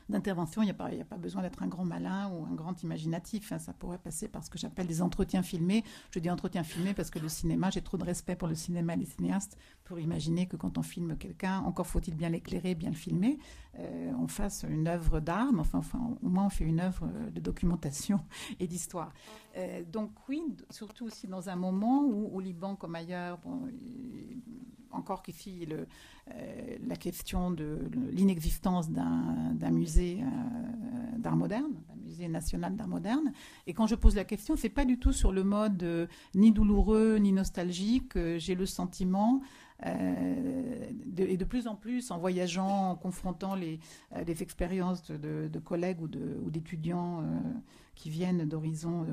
d'intervention. Il n'y a pas besoin d'être un grand malin ou un grand imaginatif. Ça pourrait passer par ce que j'appelle des entretiens filmés. Je dis entretiens filmés parce que le cinéma, j'ai trop de respect pour le cinéma et les cinéastes pour imaginer que quand on filme quelqu'un, encore faut-il bien l'éclairer, bien le filmer, on fasse une œuvre d'art, mais enfin, au moins on fait une œuvre de documentation et d'histoire. Donc oui, surtout aussi dans un moment où au Liban comme ailleurs, encore qu'ici la question de l'inexistence d'un musée d'art moderne, d'un musée national d'art moderne. Et quand je pose la question, c'est pas du tout sur le mode ni douloureux ni nostalgique. J'ai le sentiment et de plus en plus en voyageant, en confrontant les expériences de collègues ou d'étudiants qui viennent d'horizons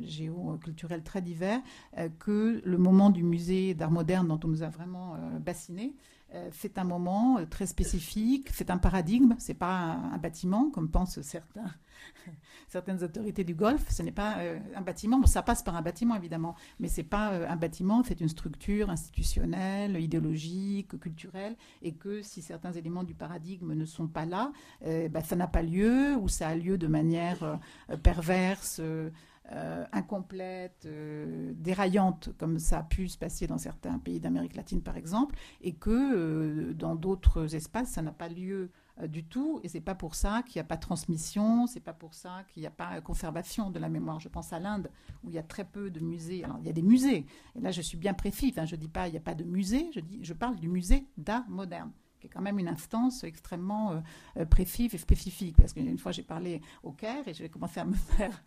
géoculturels très divers, que le moment du musée d'art moderne dont on nous a vraiment bassiné, c'est un moment très spécifique, c'est un paradigme, c'est pas un bâtiment comme pensent certaines autorités du Golfe. Ce n'est pas un bâtiment, bon, ça passe par un bâtiment évidemment, mais c'est pas un bâtiment, c'est une structure institutionnelle, idéologique, culturelle, et que si certains éléments du paradigme ne sont pas là, ça n'a pas lieu, ou ça a lieu de manière perverse, incomplète, déraillante, comme ça a pu se passer dans certains pays d'Amérique latine par exemple, et que dans d'autres espaces ça n'a pas lieu du tout, et c'est pas pour ça qu'il n'y a pas de transmission, c'est pas pour ça qu'il n'y a pas conservation de la mémoire. Je pense à l'Inde où il y a très peu de musées. Alors il y a des musées, et là je suis bien précise, je dis pas il n'y a pas de musée, je parle du musée d'art moderne, qui est quand même une instance extrêmement précise et spécifique. Parce qu'une fois, j'ai parlé au Caire et j'ai commencé à me faire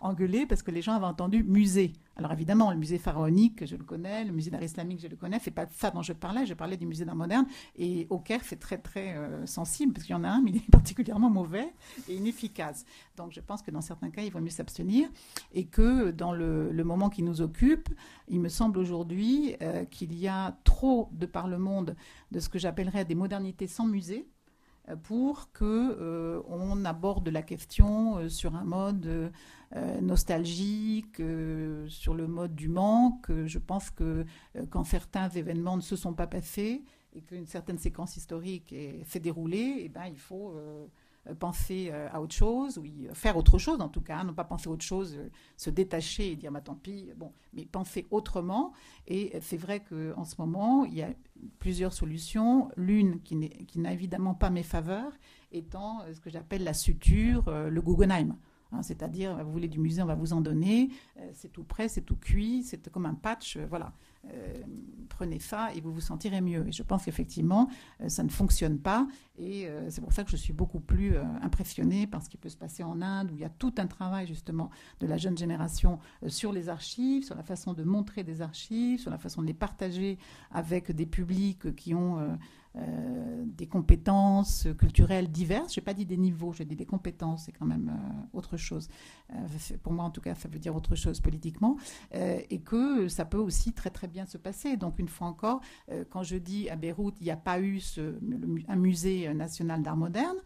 engueuler parce que les gens avaient entendu musée. Alors évidemment, le musée pharaonique, je le connais, le musée d'art islamique, je le connais. C'est pas ça dont je parlais du musée d'art moderne. Et au Caire, c'est très, très sensible, parce qu'il y en a un, mais il est particulièrement mauvais et inefficace. Donc je pense que dans certains cas, il vaut mieux s'abstenir. Et que dans le moment qui nous occupe, il me semble aujourd'hui qu'il y a trop de par le monde de ce que j'appellerais des modernités sans musée, pour qu'on aborde la question sur un mode nostalgique, sur le mode du manque. Je pense que quand certains événements ne se sont pas passés et qu'une certaine séquence historique s'est déroulée, il faut penser à autre chose, ou faire autre chose en tout cas, non pas penser à autre chose, se détacher et dire tant pis, mais penser autrement. Et c'est vrai qu'en ce moment, il y a plusieurs solutions. L'une qui n'a évidemment pas mes faveurs, étant ce que j'appelle la suture, le Guggenheim. C'est-à-dire, vous voulez du musée, on va vous en donner, c'est tout prêt, c'est tout cuit, c'est comme un patch, voilà. Prenez ça et vous vous sentirez mieux. Et je pense qu'effectivement, ça ne fonctionne pas. Et c'est pour ça que je suis beaucoup plus impressionnée par ce qui peut se passer en Inde, où il y a tout un travail justement de la jeune génération sur les archives, sur la façon de montrer des archives, sur la façon de les partager avec des publics qui ont des compétences culturelles diverses. Je n'ai pas dit des niveaux, j'ai dit des compétences, c'est quand même autre chose. Pour moi, en tout cas, ça veut dire autre chose politiquement. Et que ça peut aussi très, très bien se passer. Donc, une fois encore, quand je dis à Beyrouth, il n'y a pas eu un musée national d'art moderne,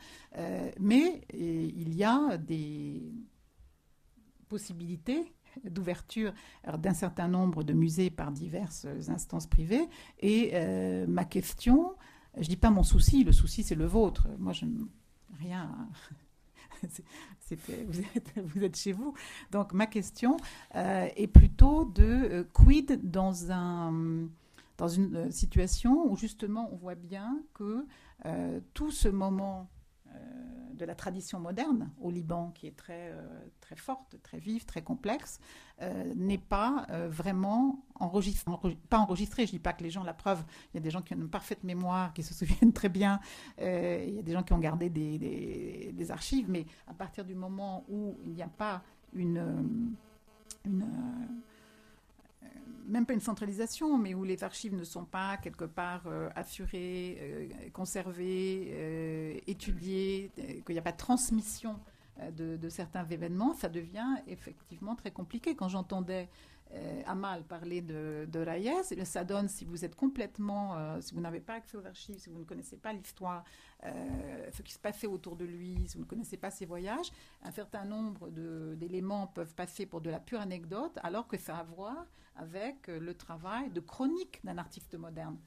mais il y a des possibilités d'ouverture d'un certain nombre de musées par diverses instances privées. Et ma question, je ne dis pas mon souci, le souci c'est le vôtre. Moi, je n'ai rien. Vous êtes chez vous. Donc ma question est plutôt de quid dans une situation où justement on voit bien que tout ce moment de la tradition moderne au Liban, qui est très, très forte, très vive, très complexe, n'est pas vraiment pas enregistrée. Je ne dis pas que les gens, la preuve, il y a des gens qui ont une parfaite mémoire, qui se souviennent très bien, il y a des gens qui ont gardé des archives, mais à partir du moment où il n'y a pas même pas une centralisation, mais où les archives ne sont pas quelque part assurées, conservées, étudiées, qu'il n'y a pas de transmission de certains événements, ça devient effectivement très compliqué. Quand j'entendais Amal parler de Reyes, ça donne, si vous êtes complètement, si vous n'avez pas accès aux archives, si vous ne connaissez pas l'histoire, ce qui se passait autour de lui, si vous ne connaissez pas ses voyages, un certain nombre d'éléments peuvent passer pour de la pure anecdote, alors que ça a à voir avec le travail de chronique d'un artiste moderne.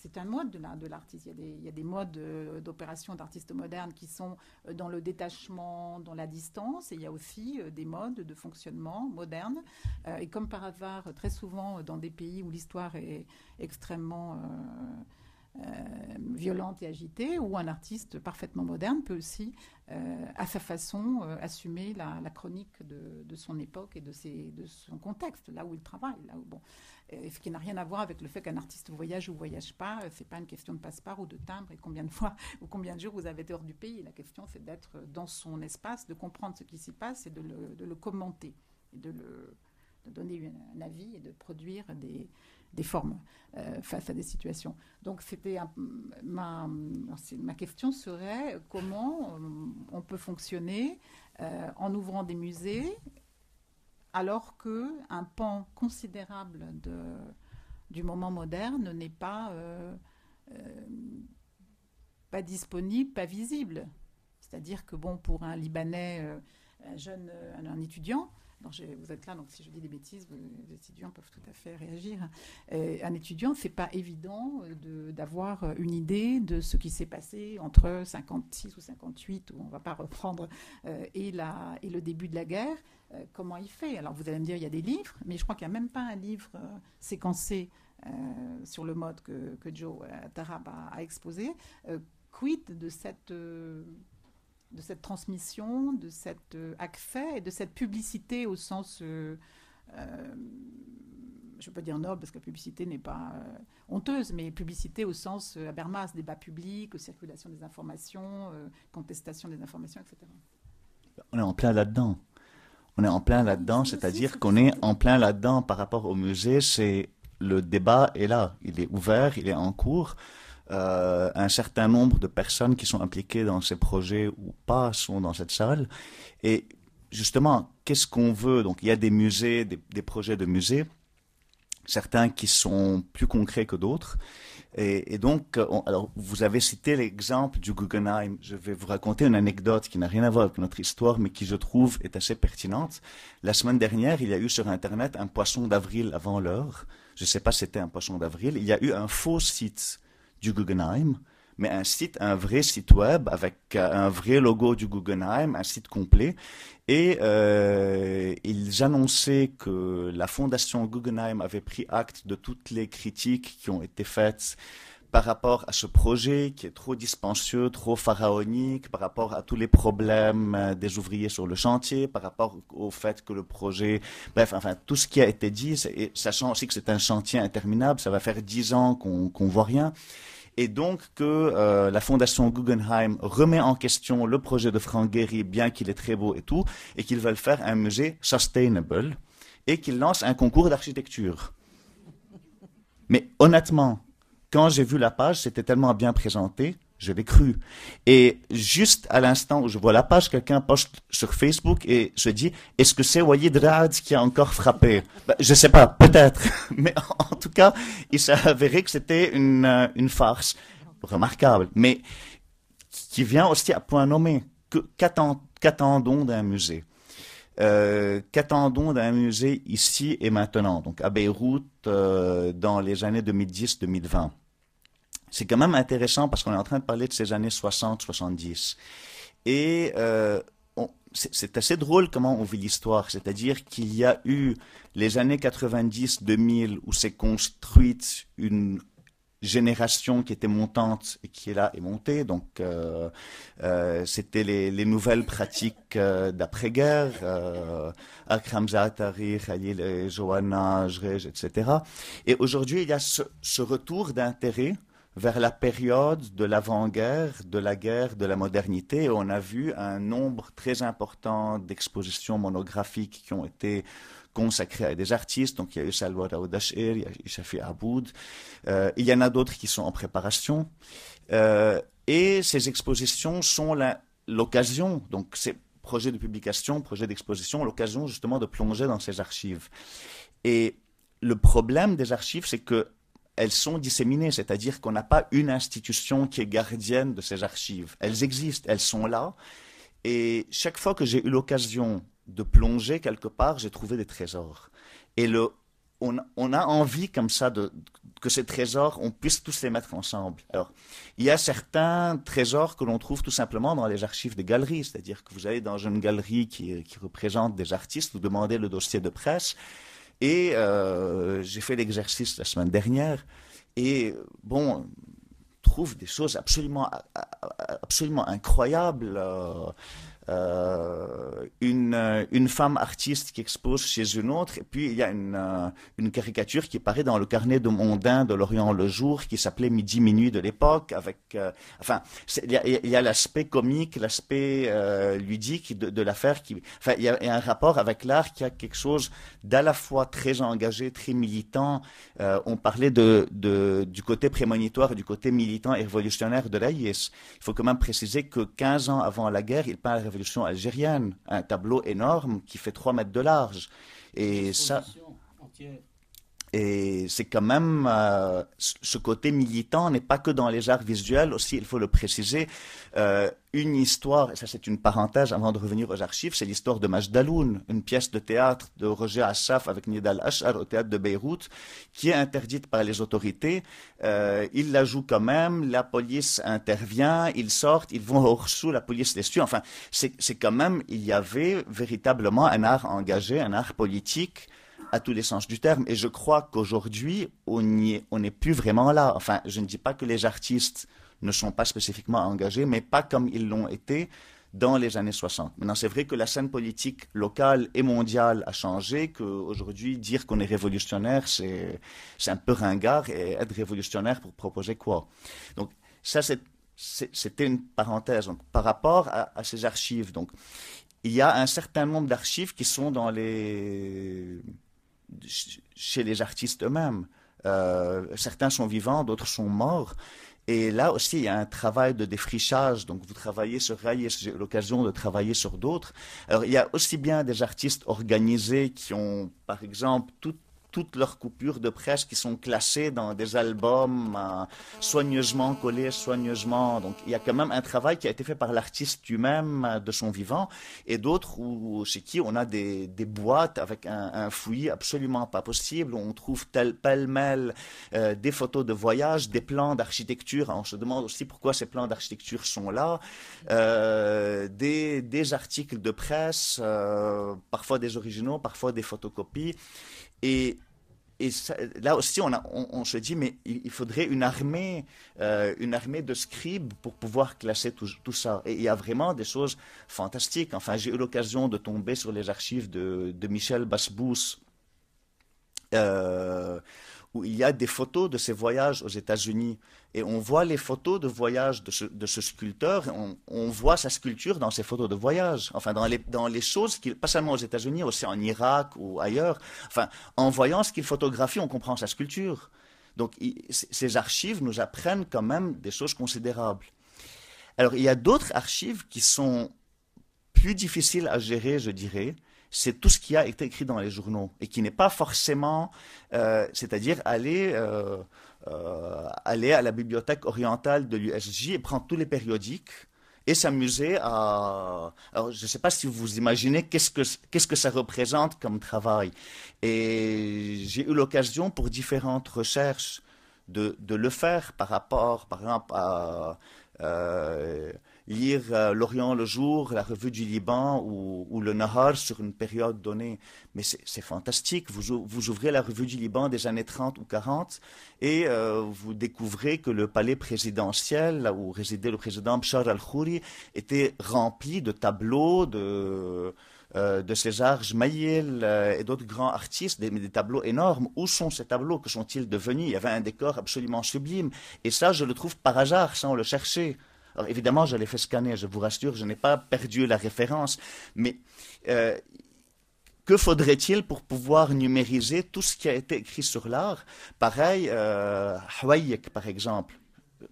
c'est un mode de l'artiste. Il y a des modes d'opération d'artistes modernes qui sont dans le détachement, dans la distance, et il y a aussi des modes de fonctionnement modernes. Et comme par hasard, très souvent dans des pays où l'histoire est extrêmement violente et agitée, où un artiste parfaitement moderne peut aussi, à sa façon, assumer la chronique de son époque et de son contexte, là où il travaille. Là où, bon, ce qui n'a rien à voir avec le fait qu'un artiste voyage ou voyage pas. C'est pas une question de passeport ou de timbre et combien de fois ou combien de jours vous avez été hors du pays. La question, c'est d'être dans son espace, de comprendre ce qui s'y passe et de le commenter et de donner un avis et de produire des formes face à des situations. Donc, ma question serait comment on peut fonctionner en ouvrant des musées alors qu'un pan considérable du moment moderne n'est pas disponible, pas visible. C'est-à-dire que, bon, pour un Libanais, un étudiant, vous êtes là, donc si je dis des bêtises, les étudiants peuvent tout à fait réagir. Un étudiant, c'est pas évident d'avoir une idée de ce qui s'est passé entre 56 ou 58, où on va pas reprendre, et le début de la guerre. Comment il fait? Alors vous allez me dire, il y a des livres, mais je crois qu'il n'y a même pas un livre séquencé sur le mode que Joe Tarab a exposé. Quid de cette transmission, de cet accès et de cette publicité au sens, je ne veux pas dire noble, parce que la publicité n'est pas honteuse, mais publicité au sens Habermas, débat public, circulation des informations, contestation des informations, etc. On est en plein là-dedans. C'est-à-dire qu'on est en plein là-dedans par rapport au musée. Le débat est là, il est ouvert, il est en cours. Un certain nombre de personnes qui sont impliquées dans ces projets ou pas sont dans cette salle. Et justement, qu'est-ce qu'on veut? Donc, il y a des musées, des projets de musées, certains qui sont plus concrets que d'autres. Et donc, alors, vous avez cité l'exemple du Guggenheim. Je vais vous raconter une anecdote qui n'a rien à voir avec notre histoire, mais qui, je trouve, est assez pertinente. La semaine dernière, il y a eu sur Internet un poisson d'avril avant l'heure. Je ne sais pas si c'était un poisson d'avril. Il y a eu un faux site du Guggenheim, mais un vrai site web avec un vrai logo du Guggenheim, un site complet. Et ils annonçaient que la fondation Guggenheim avait pris acte de toutes les critiques qui ont été faites par rapport à ce projet qui est trop dispendieux, trop pharaonique, par rapport à tous les problèmes des ouvriers sur le chantier, par rapport au fait que le projet... Bref, enfin, tout ce qui a été dit, et sachant aussi que c'est un chantier interminable, ça va faire 10 ans qu'on voit rien. Et donc que la fondation Guggenheim remet en question le projet de Frank Gehry, bien qu'il est très beau et tout, et qu'ils veulent faire un musée sustainable, et qu'ils lancent un concours d'architecture. Mais honnêtement, quand j'ai vu la page, c'était tellement bien présenté, je l'ai cru. Et juste à l'instant où je vois la page, quelqu'un poste sur Facebook et se dit, est-ce que c'est Walid Raad qui a encore frappé? Je sais pas, peut-être. Mais en tout cas, il s'est avéré que c'était une farce remarquable, mais qui vient aussi à point nommé. Qu'attendons d'un musée? Qu'attendons d'un musée ici et maintenant, donc à Beyrouth, dans les années 2010-2020? C'est quand même intéressant parce qu'on est en train de parler de ces années 60-70. Et c'est assez drôle comment on vit l'histoire. C'est-à-dire qu'il y a eu les années 90-2000 où s'est construite une génération qui était montante et qui est là et montée. Donc, c'était les nouvelles pratiques d'après-guerre, Akram Zaatari, Khalil, Johanna, Jrej, etc. Et aujourd'hui, il y a ce retour d'intérêt vers la période de l'avant-guerre, de la guerre, de la modernité. Et on a vu un nombre très important d'expositions monographiques qui ont été consacrées à des artistes. Donc il y a eu Salwa Daoudachir, il y a eu Shafi Aboud. Il y en a d'autres qui sont en préparation. Et ces expositions sont l'occasion, donc ces projets de publication, projets d'exposition, l'occasion justement de plonger dans ces archives. Et le problème des archives, c'est que elles sont disséminées, c'est-à-dire qu'on n'a pas une institution qui est gardienne de ces archives. Elles existent, elles sont là, et chaque fois que j'ai eu l'occasion de plonger quelque part, j'ai trouvé des trésors. Et on a envie comme ça que ces trésors, on puisse tous les mettre ensemble. Alors, il y a certains trésors que l'on trouve tout simplement dans les archives des galeries, c'est-à-dire que vous allez dans une galerie qui représente des artistes, vous demandez le dossier de presse, et j'ai fait l'exercice la semaine dernière, et bon, on trouve des choses absolument incroyables. Une femme artiste qui expose chez une autre, et puis il y a une caricature qui paraît dans le carnet de mondain de L'Orient le Jour, qui s'appelait Midi Minuit de l'époque, avec, enfin, il y a l'aspect comique, l'aspect ludique de l'affaire, enfin, il y a un rapport avec l'art qui a quelque chose d'à la fois très engagé, très militant. On parlait du côté prémonitoire et du côté militant et révolutionnaire de Reyes. Il faut quand même préciser que 15 ans avant la guerre, il peint la révolution algérienne, un tableau énorme qui fait 3 mètres de large. Et ça, et c'est quand même, ce côté militant n'est pas que dans les arts visuels, aussi, il faut le préciser, une histoire, et ça c'est une parenthèse avant de revenir aux archives, c'est l'histoire de Majdaloun, une pièce de théâtre de Roger Assaf avec Nidal Ashar au théâtre de Beyrouth, qui est interdite par les autorités. Ils la jouent quand même, la police intervient, ils sortent, ils vont au Ressou, la police les suit. Enfin, c'est quand même, il y avait véritablement un art engagé, un art politique, à tous les sens du terme. Et je crois qu'aujourd'hui, on n'est plus vraiment là. Enfin, je ne dis pas que les artistes ne sont pas spécifiquement engagés, mais pas comme ils l'ont été dans les années 60. Maintenant, c'est vrai que la scène politique locale et mondiale a changé, qu'aujourd'hui, dire qu'on est révolutionnaire, c'est un peu ringard, et être révolutionnaire pour proposer quoi? Donc, ça, c'était une parenthèse. Donc, par rapport à ces archives, donc, il y a un certain nombre d'archives qui sont chez les artistes eux-mêmes. Certains sont vivants, d'autres sont morts. Et là aussi, il y a un travail de défrichage. Donc, vous travaillez sur Reyes, j'ai eu l'occasion de travailler sur d'autres. Alors, il y a aussi bien des artistes organisés qui ont, par exemple, toutes leurs coupures de presse qui sont classées dans des albums soigneusement collés, soigneusement. Donc, il y a quand même un travail qui a été fait par l'artiste lui-même de son vivant, et d'autres chez qui on a des boîtes avec un fouillis absolument pas possible, où on trouve pêle-mêle des photos de voyage, des plans d'architecture. On se demande aussi pourquoi ces plans d'architecture sont là, des articles de presse, parfois des originaux, parfois des photocopies. Et ça, là aussi, on se dit, mais il faudrait une armée de scribes pour pouvoir classer tout ça. Et il y a vraiment des choses fantastiques. Enfin, j'ai eu l'occasion de tomber sur les archives de Michel Basbous, où il y a des photos de ses voyages aux États-Unis. Et on voit les photos de voyage de ce sculpteur, et on voit sa sculpture dans ses photos de voyage. Enfin, dans les choses, pas seulement aux États-Unis, aussi en Irak ou ailleurs. Enfin, en voyant ce qu'il photographie, on comprend sa sculpture. Donc, ces archives nous apprennent quand même des choses considérables. Alors, il y a d'autres archives qui sont plus difficiles à gérer, je dirais. C'est tout ce qui a été écrit dans les journaux et qui n'est pas forcément, c'est-à-dire aller à la bibliothèque orientale de l'USJ et prendre tous les périodiques et s'amuser à... Alors, je ne sais pas si vous imaginez qu'est-ce que ça représente comme travail. Et j'ai eu l'occasion pour différentes recherches de le faire par rapport, par exemple, à... lire L'Orient le Jour, la Revue du Liban ou le Nahar sur une période donnée. Mais c'est fantastique. Vous ouvrez la Revue du Liban des années 30 ou 40 et vous découvrez que le palais présidentiel, là où résidait le président Bachar al-Khouri, était rempli de tableaux de César Jmaïl et d'autres grands artistes, des tableaux énormes. Où sont ces tableaux? Que sont-ils devenus? Il y avait un décor absolument sublime. Et ça, je le trouve par hasard, sans le chercher. Alors évidemment, je l'ai fait scanner, je vous rassure, je n'ai pas perdu la référence. Mais que faudrait-il pour pouvoir numériser tout ce qui a été écrit sur l'art? Pareil, Houayek, par exemple,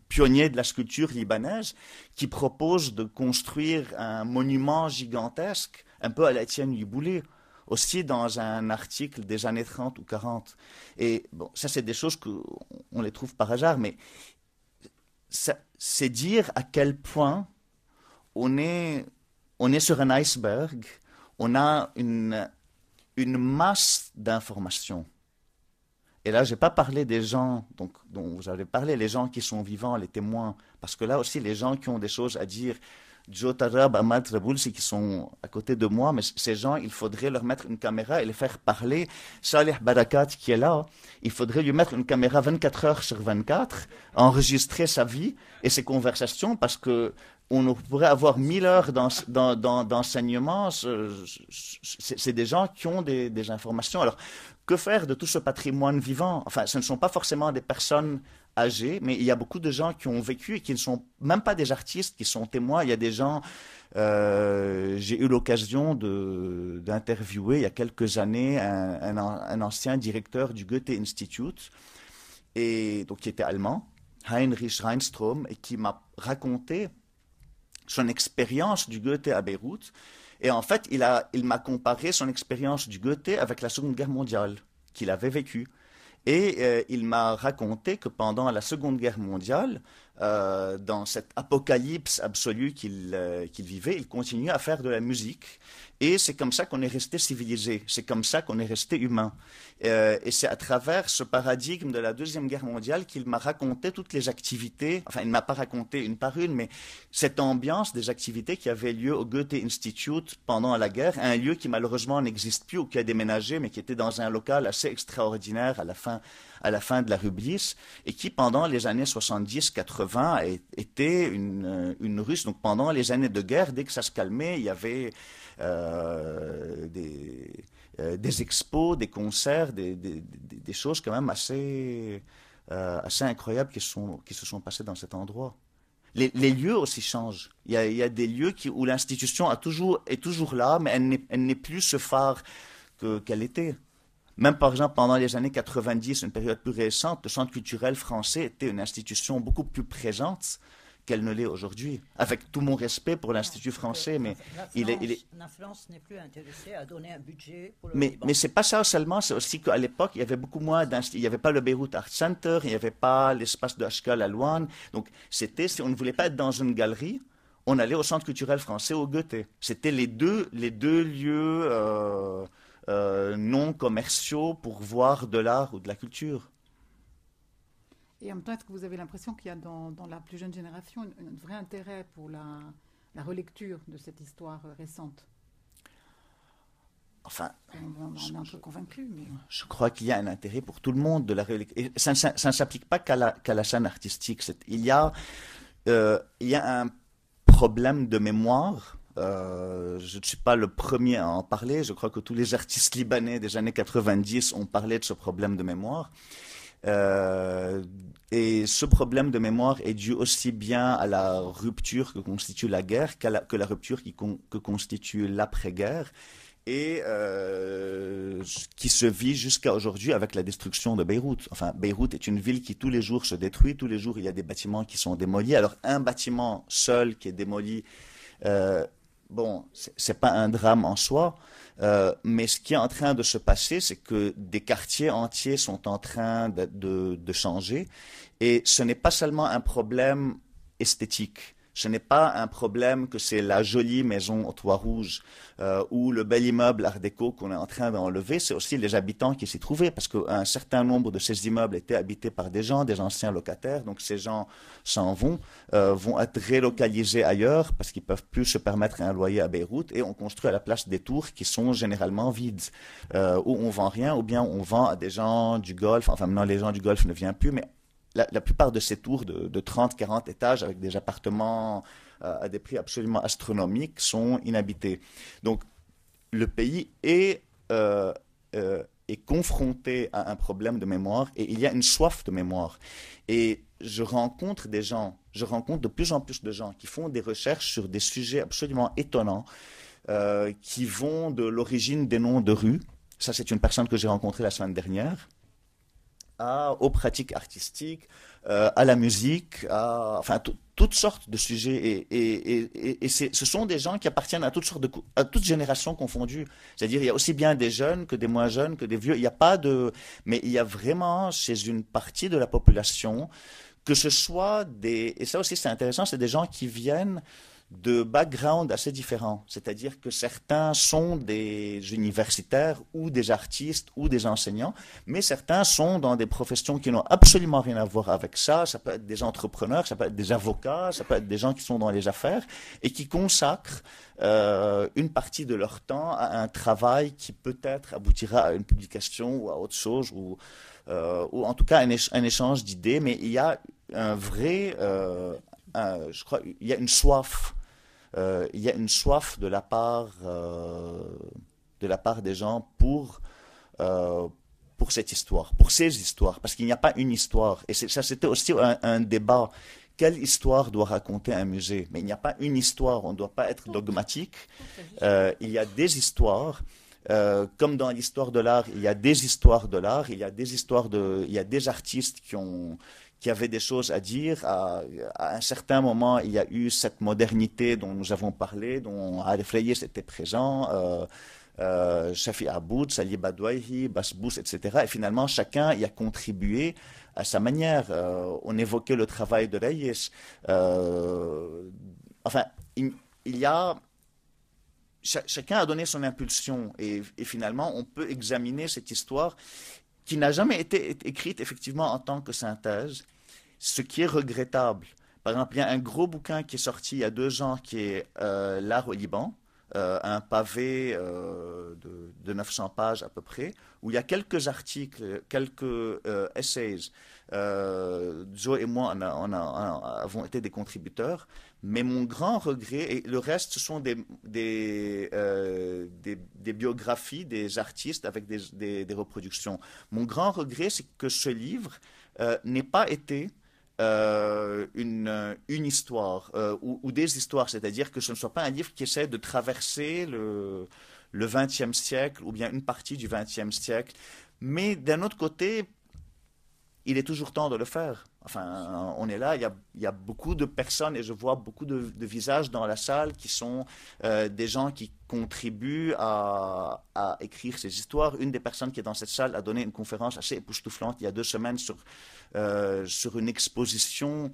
pionnier de la sculpture libanaise, qui propose de construire un monument gigantesque, un peu à la Étienne Yboulé, aussi dans un article des années 30 ou 40. Et bon, ça, c'est des choses qu'on les trouve par hasard, mais c'est dire à quel point on est sur un iceberg, on a une masse d'informations. Et là, je n'ai pas parlé des gens dont vous avez parlé, les gens qui sont vivants, les témoins, parce que là aussi, les gens qui ont des choses à dire, Joe Tarab, Ahmad Raboulsi, qui sont à côté de moi, mais ces gens, il faudrait leur mettre une caméra et les faire parler. Salih Barakat, qui est là, il faudrait lui mettre une caméra 24 heures sur 24, enregistrer sa vie et ses conversations, parce que on pourrait avoir 1000 heures d'enseignement. C'est des gens qui ont des informations. Alors, que faire de tout ce patrimoine vivant? Enfin, ce ne sont pas forcément des personnes âgées, mais il y a beaucoup de gens qui ont vécu et qui ne sont même pas des artistes, qui sont témoins. Il y a des gens, j'ai eu l'occasion d'interviewer il y a quelques années un ancien directeur du Goethe Institute, et, donc, qui était allemand, Heinrich Reinstrom, et qui m'a raconté son expérience du Goethe à Beyrouth. Et en fait, il m'a comparé son expérience du Goethe avec la Seconde Guerre mondiale qu'il avait vécue. Et il m'a raconté que pendant la Seconde Guerre mondiale, dans cette apocalypse absolue qu'il vivait, il continuait à faire de la musique. Et c'est comme ça qu'on est resté civilisé, c'est comme ça qu'on est resté humain. Et c'est à travers ce paradigme de la Deuxième Guerre mondiale qu'il m'a raconté toutes les activités, enfin il ne m'a pas raconté une par une, mais cette ambiance des activités qui avaient lieu au Goethe Institute pendant la guerre, un lieu qui malheureusement n'existe plus ou qui a déménagé, mais qui était dans un local assez extraordinaire à la fin de la Rublis, et qui pendant les années 70-80 était une Russe. Donc pendant les années de guerre, dès que ça se calmait, il y avait des expos, des concerts, des choses quand même assez incroyables qui se sont passées dans cet endroit. Les lieux aussi changent. Il y a des lieux où l'institution est toujours là, mais elle n'est plus ce phare qu'elle était. Même par exemple pendant les années 90, une période plus récente, le Centre culturel français était une institution beaucoup plus présente qu'elle ne l'est aujourd'hui. Avec tout mon respect pour l'Institut français, mais la France n'est plus intéressée à donner un budget pour le Liban. Mais c'est pas ça seulement, c'est aussi qu'à l'époque, il y avait beaucoup moins il n'y avait pas le Beyrouth Art Center, il n'y avait pas l'espace de HK La Louane. Donc, si on ne voulait pas être dans une galerie, on allait au Centre culturel français, au Goethe. C'était les deux lieux non commerciaux pour voir de l'art ou de la culture. Et en même temps, est-ce que vous avez l'impression qu'il y a dans la plus jeune génération un vrai intérêt pour la relecture de cette histoire récente? Enfin, on est un peu convaincu, mais... Je crois qu'il y a un intérêt pour tout le monde de la relecture. Et ça ne s'applique pas qu'à la scène artistique. Il y a un problème de mémoire. Je ne suis pas le premier à en parler. Je crois que tous les artistes libanais des années 90 ont parlé de ce problème de mémoire. Et ce problème de mémoire est dû aussi bien à la rupture que constitue la guerre que la rupture que constitue l'après-guerre, et qui se vit jusqu'à aujourd'hui avec la destruction de Beyrouth. Enfin, Beyrouth est une ville qui tous les jours se détruit, tous les jours il y a des bâtiments qui sont démolis. Alors un bâtiment seul qui est démoli, bon, c'est pas un drame en soi, mais ce qui est en train de se passer, c'est que des quartiers entiers sont en train de changer, et ce n'est pas seulement un problème esthétique. Ce n'est pas un problème que c'est la jolie maison au toit rouge ou le bel immeuble art déco qu'on est en train d'enlever, c'est aussi les habitants qui s'y trouvaient, parce qu'un certain nombre de ces immeubles étaient habités par des gens, des anciens locataires, donc ces gens s'en vont être relocalisés ailleurs parce qu'ils ne peuvent plus se permettre un loyer à Beyrouth, et on construit à la place des tours qui sont généralement vides, où on ne vend rien, ou bien on vend à des gens du Golfe. Enfin maintenant les gens du Golfe ne viennent plus, mais la plupart de ces tours de 30-40 étages avec des appartements à des prix absolument astronomiques sont inhabités. Donc le pays est confronté à un problème de mémoire, et il y a une soif de mémoire. Et je rencontre de plus en plus de gens qui font des recherches sur des sujets absolument étonnants, qui vont de l'origine des noms de rues. Ça, c'est une personne que j'ai rencontrée la semaine dernière. Aux pratiques artistiques, à la musique, enfin toutes sortes de sujets, et ce sont des gens qui appartiennent à toutes générations confondues. C'est-à-dire il y a aussi bien des jeunes que des moins jeunes que des vieux. Il n'y a pas mais il y a vraiment chez une partie de la population, que ce soit et ça aussi c'est intéressant, c'est des gens qui viennent de backgrounds assez différents. C'est-à-dire que certains sont des universitaires ou des artistes ou des enseignants, mais certains sont dans des professions qui n'ont absolument rien à voir avec ça. Ça peut être des entrepreneurs, ça peut être des avocats, ça peut être des gens qui sont dans les affaires et qui consacrent une partie de leur temps à un travail qui peut-être aboutira à une publication ou à autre chose, ou en tout cas un échange d'idées, mais il y a un vrai, je crois, il y a une soif. Il y a une soif de la part des gens pour cette histoire, pour ces histoires, parce qu'il n'y a pas une histoire. Et ça, c'était aussi un débat. Quelle histoire doit raconter un musée? Mais il n'y a pas une histoire, on ne doit pas être dogmatique. Il y a des histoires. Comme dans l'histoire de l'art, il y a des histoires de l'art, il y a des artistes qui avaient des choses à dire. À un certain moment, il y a eu cette modernité dont nous avons parlé, dont Arif Reyes était présent, Shafi Aboud, Salih Badouahi, Basbous, etc. Et finalement, chacun y a contribué à sa manière. On évoquait le travail de Reyes. Enfin, il y a... Chacun a donné son impulsion et finalement, on peut examiner cette histoire qui n'a jamais été écrite effectivement en tant que synthèse, ce qui est regrettable. Par exemple, il y a un gros bouquin qui est sorti il y a 2 ans qui est L'art au Liban, un pavé de 900 pages à peu près, où il y a quelques articles, quelques essays. Joe et moi avons été des contributeurs, mais mon grand regret, et le reste, ce sont des biographies des artistes avec des reproductions. Mon grand regret, c'est que ce livre n'ait pas été une histoire ou des histoires, c'est-à-dire que ce ne soit pas un livre qui essaie de traverser le XXe siècle ou bien une partie du XXe siècle. Mais d'un autre côté, il est toujours temps de le faire. Enfin, on est là, il y a beaucoup de personnes et je vois beaucoup de visages dans la salle qui sont des gens qui contribuent à écrire ces histoires. Une des personnes qui est dans cette salle a donné une conférence assez époustouflante il y a 2 semaines sur une exposition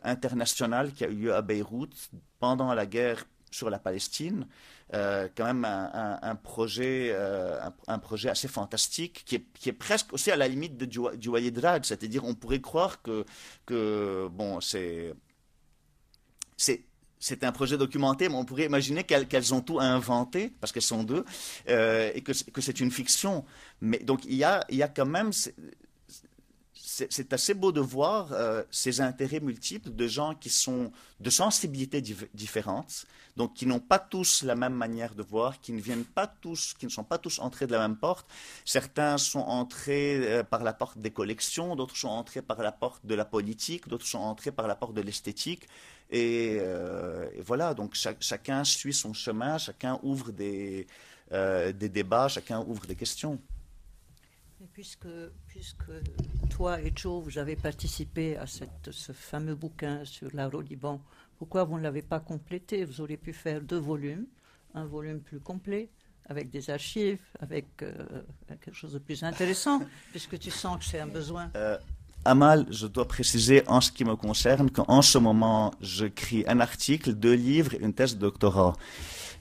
internationale qui a eu lieu à Beyrouth pendant la guerre sur la Palestine. Quand même un projet assez fantastique qui est presque aussi à la limite du Wayedrad, c'est-à-dire on pourrait croire que bon, c'est un projet documenté, mais on pourrait imaginer qu'elles ont tout inventé, parce qu'elles sont 2, et que c'est une fiction. Mais donc il y a quand même... C'est assez beau de voir ces intérêts multiples de gens qui sont de sensibilités différentes, donc qui n'ont pas tous la même manière de voir, qui ne sont pas tous entrés de la même porte. Certains sont entrés par la porte des collections, d'autres sont entrés par la porte de la politique, d'autres sont entrés par la porte de l'esthétique. Et voilà, donc chacun suit son chemin, chacun ouvre des débats, chacun ouvre des questions. Et puisque toi et Joe, vous avez participé à ce fameux bouquin sur l'art au Liban, pourquoi vous ne l'avez pas complété? Vous auriez pu faire 2 volumes, un volume plus complet, avec des archives, avec quelque chose de plus intéressant, puisque tu sens que c'est un besoin. Amal, je dois préciser en ce qui me concerne qu'en ce moment, j'écris un article, 2 livres et une thèse de doctorat.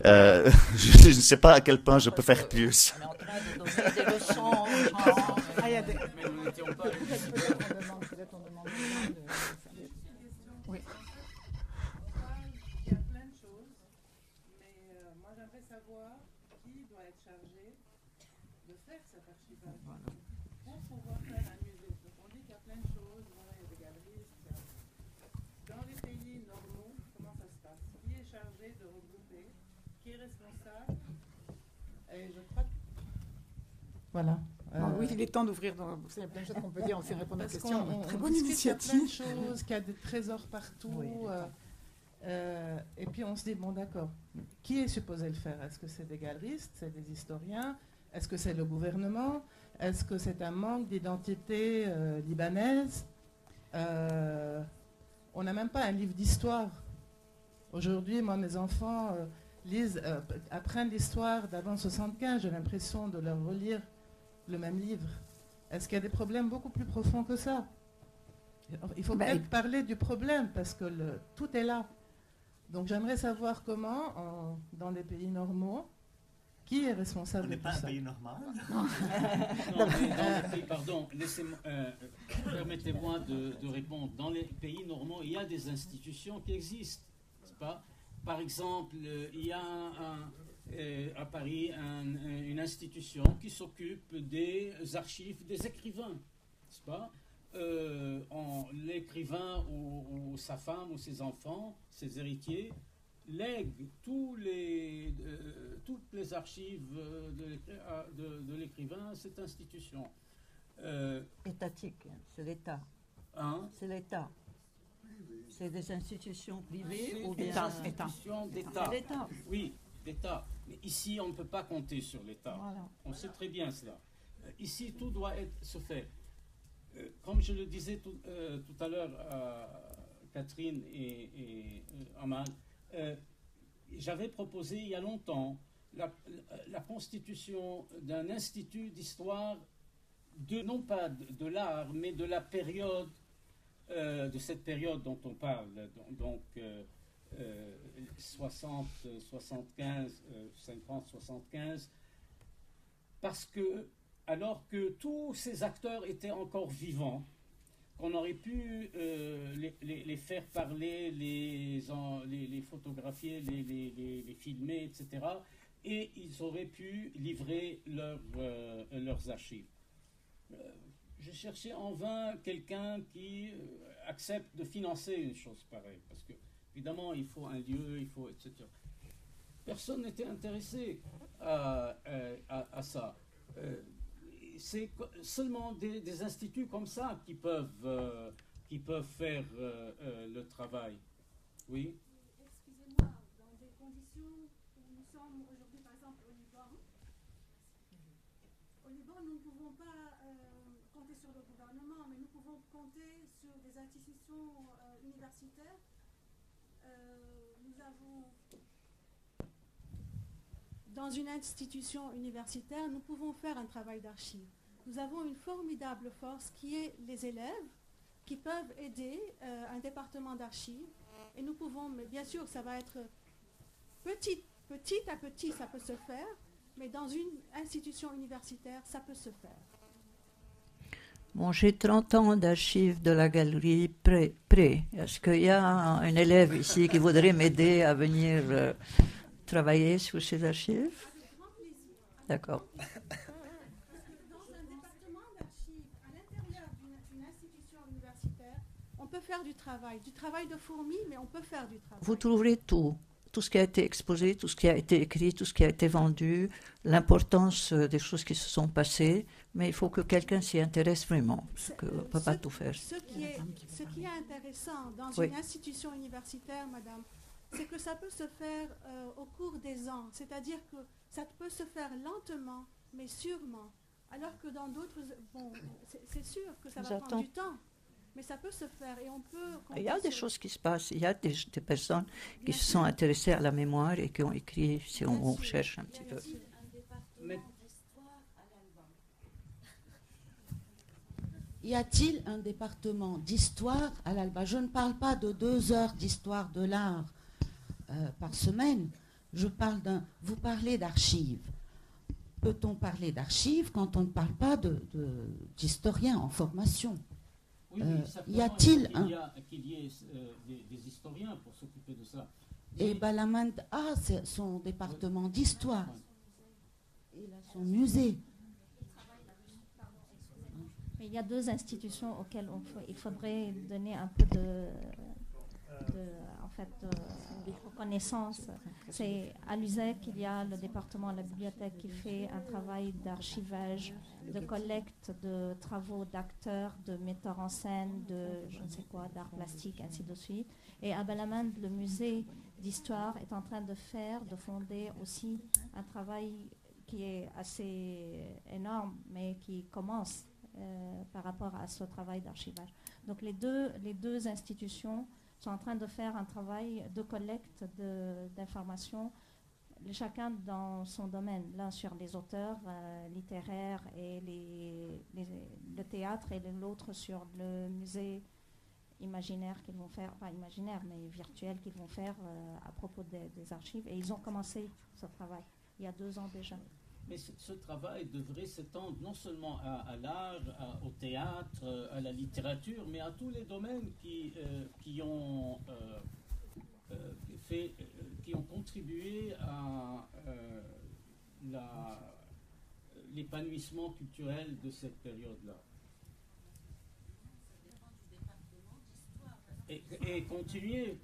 Je ne sais pas à quel point je peux faire plus. On est en train de donner des leçons. Mais nous n'étions pas... Peut-être on demande oui. Il y a plein de choses, mais moi j'aimerais savoir qui doit être chargé de faire cet archivage pour pouvoir faire un musée. Donc on dit qu'il y a plein de choses, voilà, il y a des galeries, etc. Dans les pays normaux, comment ça se passe? Qui est chargé de regrouper? Qui est responsable? Et je crois que... Voilà. Oui, il est temps d'ouvrir. Il y a plein de choses qu'on peut dire, on sait répondre à la question. Très bonne initiative. Il y a plein de choses, qu'il y a des trésors partout. Oui, et puis on se dit, bon d'accord, qui est supposé le faire? Est-ce que c'est des galeristes, c'est des historiens? Est-ce que c'est le gouvernement? Est-ce que c'est un manque d'identité libanaise? On n'a même pas un livre d'histoire. Aujourd'hui, moi, mes enfants apprennent l'histoire d'avant 75. J'ai l'impression de leur relire le même livre. Est-ce qu'il y a des problèmes beaucoup plus profonds que ça? Il faut peut-être parler du problème, parce que tout est là. Donc j'aimerais savoir comment, dans les pays normaux, qui est responsable de tout ça? normal. Non, mais dans les pays, pardon, permettez-moi de répondre. Dans les pays normaux, il y a des institutions qui existent, n'est-ce pas? Par exemple, il y a à Paris une institution qui s'occupe des archives des écrivains, n'est-ce pas? L'écrivain ou sa femme ou ses enfants, ses héritiers, lègue toutes les archives de l'écrivain à cette institution. Étatique, c'est l'État. Hein? C'est l'État. C'est des institutions privées C'est ou des bien institutions d'État. C'est l'État. Oui, d'État. Mais ici, on ne peut pas compter sur l'État. Voilà. On sait très bien cela. Ici, tout doit se faire. Comme je le disais tout à l'heure à Catherine et Amal, j'avais proposé il y a longtemps la constitution d'un institut d'histoire, non pas de l'art, mais de la période, de cette période dont on parle, donc 60, 75, 50, 75, parce que alors que tous ces acteurs étaient encore vivants, qu'on aurait pu les faire parler, les photographier, les filmer, etc. Et ils auraient pu livrer leurs archives. Je cherchais en vain quelqu'un qui accepte de financer une chose pareille, parce que évidemment il faut un lieu, il faut, etc. Personne n'était intéressé à ça. C'est seulement des instituts comme ça qui peuvent faire le travail. Oui. Excusez-moi, dans des conditions où nous sommes aujourd'hui, par exemple au Liban, nous ne pouvons pas compter sur le gouvernement, mais nous pouvons compter sur des institutions universitaires. Nous avons dans une institution universitaire, nous pouvons faire un travail d'archives. Nous avons une formidable force qui est les élèves qui peuvent aider un département d'archives. Et nous pouvons, mais bien sûr, ça va être petit à petit, ça peut se faire, mais dans une institution universitaire, ça peut se faire. Bon, j'ai 30 ans d'archives de la galerie prêt. Est-ce qu'il y a un élève ici qui voudrait m'aider à venir travailler sur ces archives? D'accord. Parce que dans un département d'archives, à l'intérieur d'une institution universitaire, on peut faire du travail de fourmi, mais on peut faire du travail. Vous trouverez tout ce qui a été exposé, tout ce qui a été écrit, tout ce qui a été vendu, l'importance des choses qui se sont passées, mais il faut que quelqu'un s'y intéresse vraiment, parce qu'on ne peut pas tout faire. Ce qui est intéressant dans Oui. une institution universitaire, madame, c'est que ça peut se faire au cours des ans, c'est-à-dire que ça peut se faire lentement, mais sûrement, alors que dans d'autres, bon, c'est sûr que ça va prendre du temps, mais ça peut se faire et on peut... Il y a des choses qui se passent, il y a des personnes qui se sont intéressées à la mémoire et qui ont écrit, si on cherche un petit peu. Y a-t-il un département d'histoire à l'Alba? Je ne parle pas de 2 heures d'histoire de l'art par semaine. Je parle vous parlez d'archives. Peut-on parler d'archives quand on ne parle pas d'historien en formation? Oui, y a-t-il qu'il y ait des historiens pour s'occuper de ça? Et Balamand a son département d'histoire. Il a son musée. Il y a 2 institutions auxquelles il faudrait donner un peu de reconnaissance. C'est à l'USEC, il y a le département de la bibliothèque qui fait un travail d'archivage, de collecte de travaux d'acteurs, de metteurs en scène, de je ne sais quoi, d'art plastique, ainsi de suite. Et à Balamand, le musée d'histoire est en train de fonder aussi un travail qui est assez énorme, mais qui commence par rapport à ce travail d'archivage. Donc les deux institutions sont en train de faire un travail de collecte d'informations, chacun dans son domaine, l'un sur les auteurs littéraires et le théâtre et l'autre sur le musée imaginaires qu'ils vont faire, pas imaginaires, mais virtuels qu'ils vont faire à propos des archives. Et ils ont commencé ce travail il y a 2 ans déjà. Mais ce travail devrait s'étendre non seulement à l'art, au théâtre, à la littérature, mais à tous les domaines qui ont contribué à l'épanouissement culturel de cette période-là. Et continuer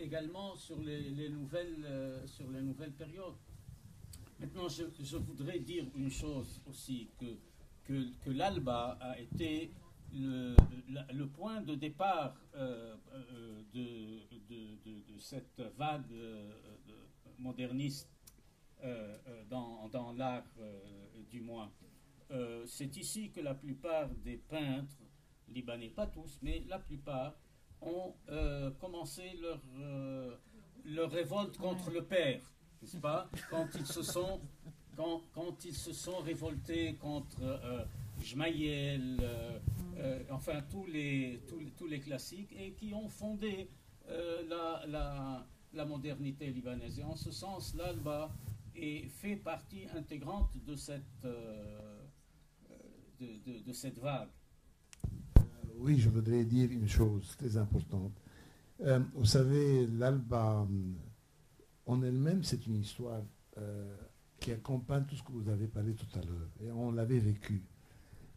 également sur les nouvelles périodes. Maintenant, je voudrais dire une chose aussi, que l'ALBA a été le point de départ de cette vague moderniste dans l'art, du moins. C'est ici que la plupart des peintres libanais, pas tous, mais la plupart, ont commencé leur révolte contre le père, n'est-ce pas, quand ils se sont révoltés contre Jmaïel, enfin tous les classiques, et qui ont fondé la modernité libanaise. Et en ce sens, l'ALBA fait partie intégrante de cette vague. Oui, je voudrais dire une chose très importante. Vous savez, l'ALBA en elle-même, c'est une histoire qui accompagne tout ce que vous avez parlé tout à l'heure. Et on l'avait vécu.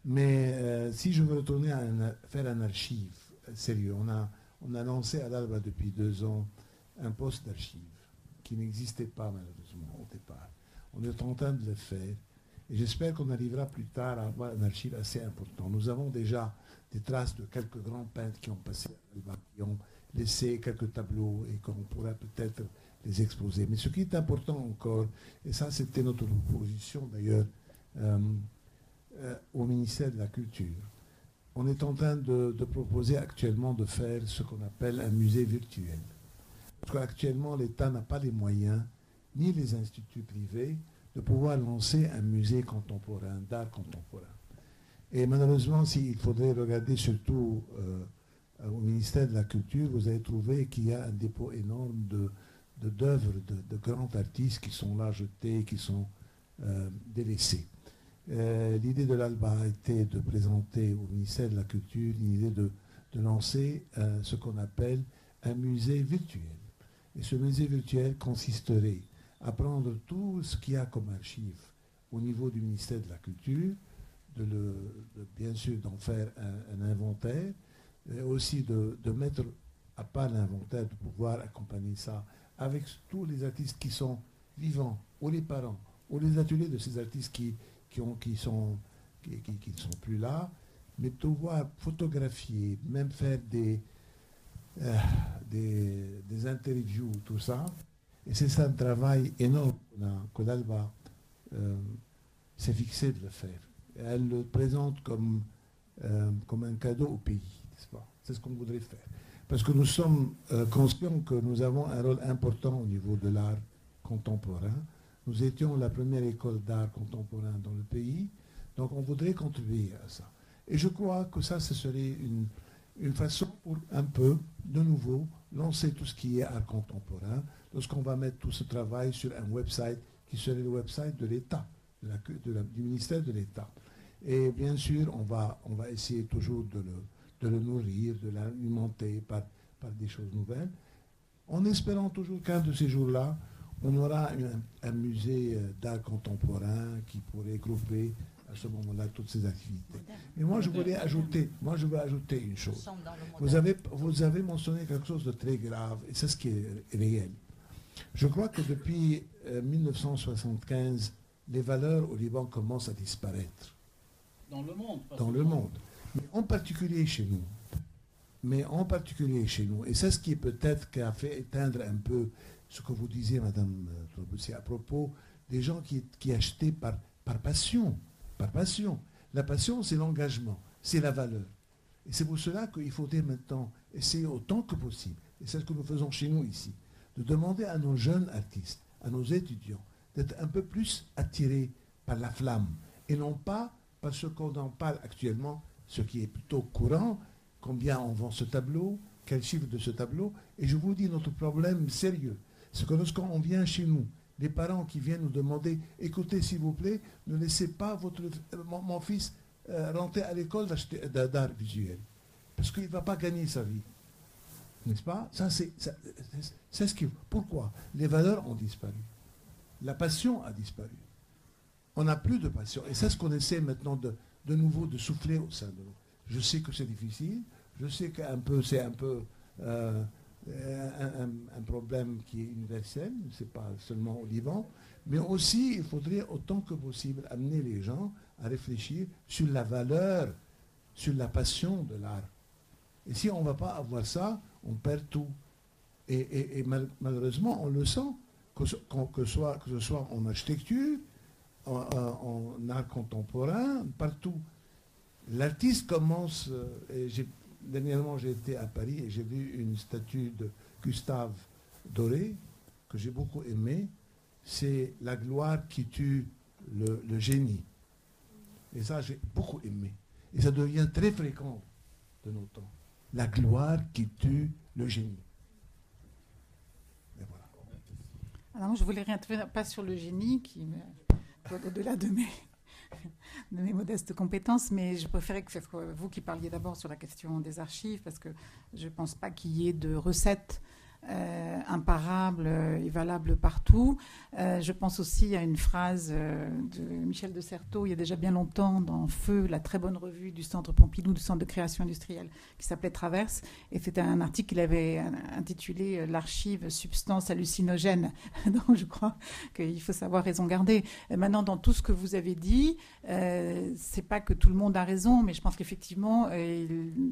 Mais si je veux retourner à faire un archive sérieux, on a lancé à l'ALBA depuis 2 ans un poste d'archive qui n'existait pas malheureusement au départ. On est en train de le faire. Et j'espère qu'on arrivera plus tard à avoir un archive assez important. Nous avons déjà des traces de quelques grands peintres qui ont passé à l'ALBA, qui ont laissé quelques tableaux et qu'on pourra peut-être les exposer. Mais ce qui est important encore, et ça c'était notre position d'ailleurs au ministère de la Culture, on est en train de proposer actuellement de faire ce qu'on appelle un musée virtuel. Parce qu'actuellement l'État n'a pas les moyens, ni les instituts privés, de pouvoir lancer un musée contemporain, d'art contemporain. Et malheureusement, s'il faudrait regarder surtout au ministère de la Culture, vous allez trouver qu'il y a un dépôt énorme d'œuvres de grands artistes qui sont là jetés, qui sont délaissés. L'idée de l'ALBA a été de présenter au ministère de la Culture l'idée de lancer ce qu'on appelle un musée virtuel. Et ce musée virtuel consisterait à prendre tout ce qu'il y a comme archives au niveau du ministère de la Culture, bien sûr d'en faire un inventaire, et aussi de mettre à part l'inventaire, de pouvoir accompagner ça avec tous les artistes qui sont vivants, ou les parents, ou les ateliers de ces artistes qui ne sont plus là, mais de pouvoir photographier, même faire des interviews, tout ça. Et c'est ça un travail énorme que l'ALBA s'est fixé de le faire. Et elle le présente comme un cadeau au pays, n'est-ce pas? C'est ce qu'on voudrait faire. Parce que nous sommes conscients que nous avons un rôle important au niveau de l'art contemporain. Nous étions la première école d'art contemporain dans le pays, donc on voudrait contribuer à ça. Et je crois que ça, ce serait une façon pour un peu, de nouveau, lancer tout ce qui est art contemporain, lorsqu'on va mettre tout ce travail sur un website qui serait le website de l'État, du ministère de l'État. Et bien sûr, on va essayer toujours de le nourrir, de l'alimenter par des choses nouvelles, en espérant toujours qu'un de ces jours-là, on aura un musée d'art contemporain qui pourrait grouper à ce moment-là toutes ces activités. Mais moi, je veux ajouter une chose. Vous avez mentionné quelque chose de très grave, et c'est ce qui est réel. Je crois que depuis 1975, les valeurs au Liban commencent à disparaître. Dans le monde. Dans le monde. Mais en particulier chez nous. Et c'est ce qui peut-être qui a fait éteindre un peu ce que vous disiez, Madame Troboussi, à propos des gens qui achetaient par passion. Par passion. La passion, c'est l'engagement, c'est la valeur. Et c'est pour cela qu'il faudrait maintenant essayer autant que possible, et c'est ce que nous faisons chez nous ici, de demander à nos jeunes artistes, à nos étudiants, d'être un peu plus attirés par la flamme, et non pas par ce qu'on en parle actuellement, ce qui est plutôt courant, combien on vend ce tableau, quel chiffre de ce tableau. Et je vous dis, notre problème sérieux, c'est que lorsqu'on vient chez nous, les parents qui viennent nous demander, écoutez, s'il vous plaît, ne laissez pas mon fils rentrer à l'école d'art visuel, parce qu'il ne va pas gagner sa vie. N'est-ce pas? Ça, c'est ce qui... Pourquoi? Les valeurs ont disparu. La passion a disparu. On n'a plus de passion. Et c'est ce qu'on essaie maintenant de nouveau de souffler au sein de nous. Je sais que c'est difficile. Je sais que c'est un peu un problème qui est universel. Ce n'est pas seulement au Liban. Mais aussi, il faudrait autant que possible amener les gens à réfléchir sur la valeur, sur la passion de l'art. Et si on ne va pas avoir ça, on perd tout. Et malheureusement, on le sent, que ce soit en architecture, en art contemporain, partout. L'artiste commence... dernièrement, j'ai été à Paris et j'ai vu une statue de Gustave Doré, que j'ai beaucoup aimée. C'est la gloire qui tue le génie. Et ça, j'ai beaucoup aimé. Et ça devient très fréquent de nos temps. La gloire qui tue le génie. Et voilà. Alors, je voulais réintervenir, pas sur le génie, qui au-delà de mes modestes compétences, mais je préférais que ce soit vous qui parliez d'abord sur la question des archives, parce que je ne pense pas qu'il y ait de recettes imparables et valables partout. Je pense aussi à une phrase de Michel de Certeau, il y a déjà bien longtemps, dans Feu, la très bonne revue du Centre Pompidou, du Centre de création industrielle, qui s'appelait Traverse, et c'était un article qu'il avait intitulé « L'archive, substance hallucinogène ». Donc je crois qu'il faut savoir raison garder. Et maintenant, dans tout ce que vous avez dit, c'est pas que tout le monde a raison, mais je pense qu'effectivement,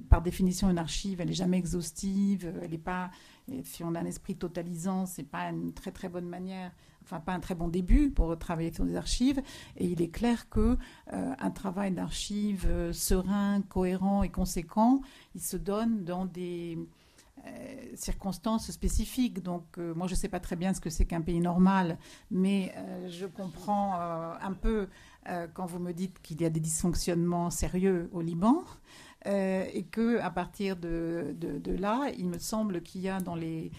par définition, une archive, elle n'est jamais exhaustive, elle n'est pas... Et si on a un esprit totalisant, c'est pas une très très bonne manière, enfin pas un très bon début pour travailler sur des archives. Et il est clair que un travail d'archives serein, cohérent et conséquent, il se donne dans des circonstances spécifiques. Donc moi je sais pas très bien ce que c'est qu'un pays normal, mais je comprends un peu quand vous me dites qu'il y a des dysfonctionnements sérieux au Liban. Et qu'à partir de là, il me semble qu'il y a dans les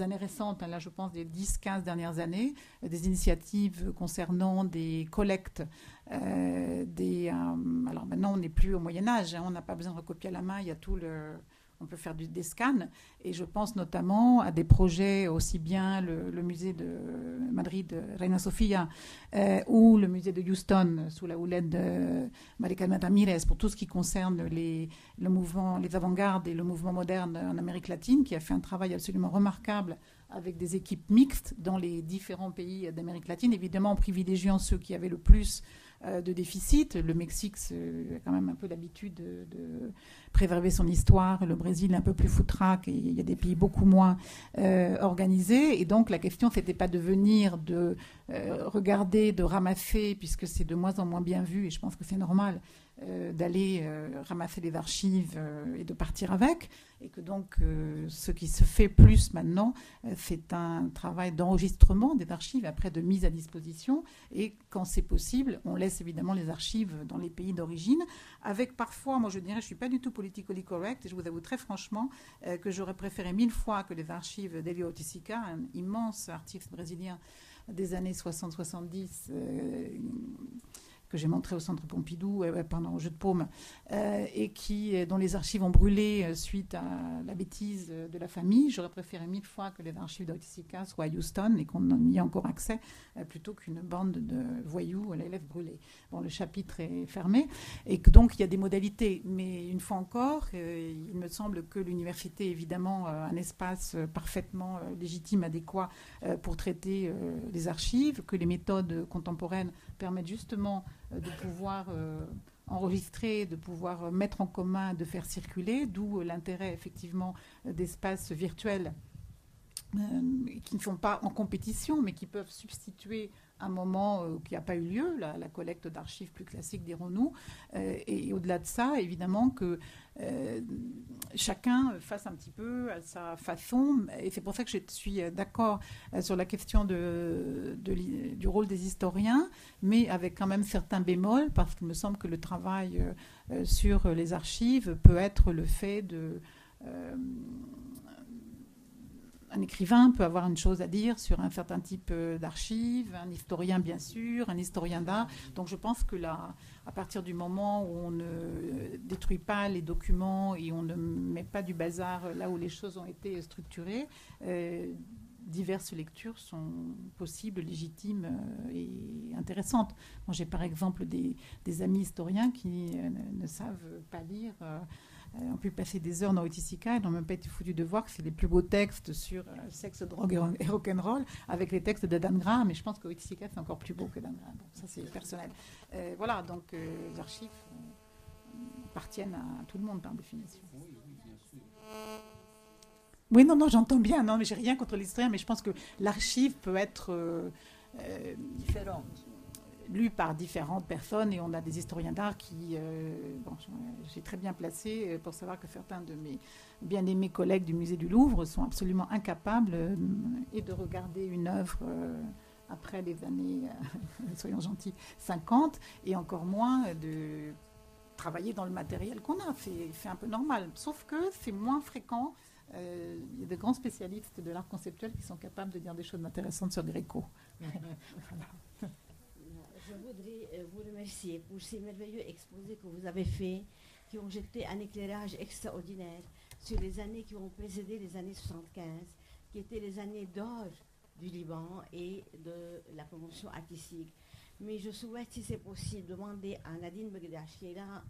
années récentes, là je pense des 10-15 dernières années, des initiatives concernant des collectes. Alors maintenant, on n'est plus au Moyen-Âge, hein, on n'a pas besoin de recopier à la main, il y a tout le... On peut faire des scans, et je pense notamment à des projets aussi bien le musée de Madrid, Reina Sofia, ou le musée de Houston, sous la houlette de Maricarmen Ramirez, pour tout ce qui concerne le mouvement, les avant-gardes et le mouvement moderne en Amérique latine, qui a fait un travail absolument remarquable avec des équipes mixtes dans les différents pays d'Amérique latine, évidemment en privilégiant ceux qui avaient le plus de déficit. Le Mexique a quand même un peu l'habitude de préserver son histoire. Le Brésil est un peu plus foutraque et il y a des pays beaucoup moins organisés. Et donc la question, c'était pas de venir, de regarder, de ramasser, puisque c'est de moins en moins bien vu, et je pense que c'est normal d'aller ramasser des archives et de partir avec, et que donc ce qui se fait plus maintenant, c'est un travail d'enregistrement des archives, après de mise à disposition, et quand c'est possible, on laisse évidemment les archives dans les pays d'origine, avec parfois, moi je dirais, je ne suis pas du tout politically correct, et je vous avoue très franchement que j'aurais préféré 1000 fois que les archives d'Elio Tisica, un immense artiste brésilien des années 60-70, que j'ai montré au Centre Pompidou pendant au Jeu de Paume, et dont les archives ont brûlé suite à la bêtise de la famille. J'aurais préféré 1000 fois que les archives d'Oiticica soient à Houston et qu'on y ait encore accès, plutôt qu'une bande de voyous à l'élève brûlé. Bon, le chapitre est fermé, et que donc il y a des modalités. Mais une fois encore, il me semble que l'université est évidemment un espace parfaitement légitime, adéquat pour traiter les archives, que les méthodes contemporaines permettent justement de pouvoir enregistrer, de pouvoir mettre en commun, de faire circuler, d'où l'intérêt effectivement d'espaces virtuels qui ne sont pas en compétition, mais qui peuvent substituer un moment qui n'a pas eu lieu, la collecte d'archives plus classique, dirons-nous. Et au-delà de ça, évidemment que chacun fasse un petit peu à sa façon. Et c'est pour ça que je suis d'accord sur la question du rôle des historiens, mais avec quand même certains bémols, parce qu'il me semble que le travail sur les archives peut être le fait de... un écrivain peut avoir une chose à dire sur un certain type d'archives, un historien bien sûr, un historien d'art. Donc je pense que là, à partir du moment où on ne détruit pas les documents et on ne met pas du bazar là où les choses ont été structurées, diverses lectures sont possibles, légitimes et intéressantes. Moi, j'ai par exemple des amis historiens qui ne savent pas lire. On peut passer des heures dans Oiticica et n'ont même pas été foutus de voir que c'est les plus beaux textes sur sexe, drogue et rock'n'roll avec les textes de Dan Graham. Mais je pense que Oiticica, c'est encore plus beau que Dan Graham. Bon, ça, c'est personnel. Voilà, donc les archives appartiennent à tout le monde par définition. Oui, oui, bien sûr. Oui, non, j'entends bien. Non, mais j'ai rien contre l'historien, mais je pense que l'archive peut être différente. Lu par différentes personnes, et on a des historiens d'art qui, j'ai très bien placé pour savoir que certains de mes bien-aimés collègues du musée du Louvre sont absolument incapables et de regarder une œuvre après les années, soyons gentils, 50, et encore moins de travailler dans le matériel qu'on a. C'est un peu normal, sauf que c'est moins fréquent. Il y a de grands spécialistes de l'art conceptuel qui sont capables de dire des choses intéressantes sur Gréco. Je voudrais vous remercier pour ces merveilleux exposés que vous avez faits, qui ont jeté un éclairage extraordinaire sur les années qui ont précédé les années 75, qui étaient les années d'or du Liban et de la promotion artistique. Mais je souhaite, si c'est possible, demander à Nadine Begdash, qui est là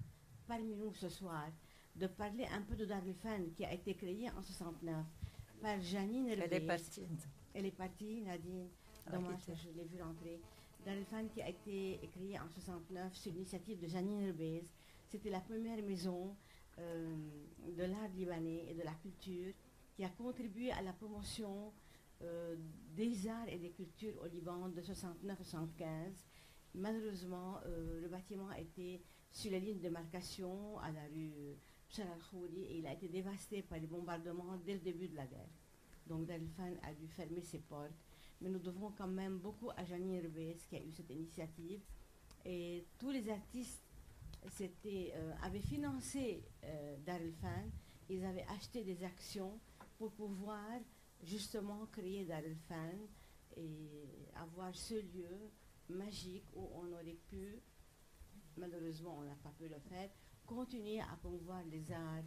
parmi nous ce soir, de parler un peu de Dar el-Fan, qui a été créé en 69 par Janine Herbez. Elle est partie. Elle est partie, Nadine. Dommage que je l'ai vue rentrer. Dar el-Fan qui a été créé en 69 sur l'initiative de Janine Herbez. C'était la première maison de l'art libanais et de la culture qui a contribué à la promotion des arts et des cultures au Liban de 69-75. Malheureusement, le bâtiment était sur la ligne de démarcation à la rue Bchar al-Khouri et il a été dévasté par les bombardements dès le début de la guerre. Donc Dar el-Fan a dû fermer ses portes. Mais nous devons quand même beaucoup à Janine Herbez qui a eu cette initiative. Et tous les artistes avaient financé Dar el-Fan. Ils avaient acheté des actions pour pouvoir justement créer Dar el-Fan et avoir ce lieu magique où on aurait pu, malheureusement on n'a pas pu le faire, continuer à promouvoir les arts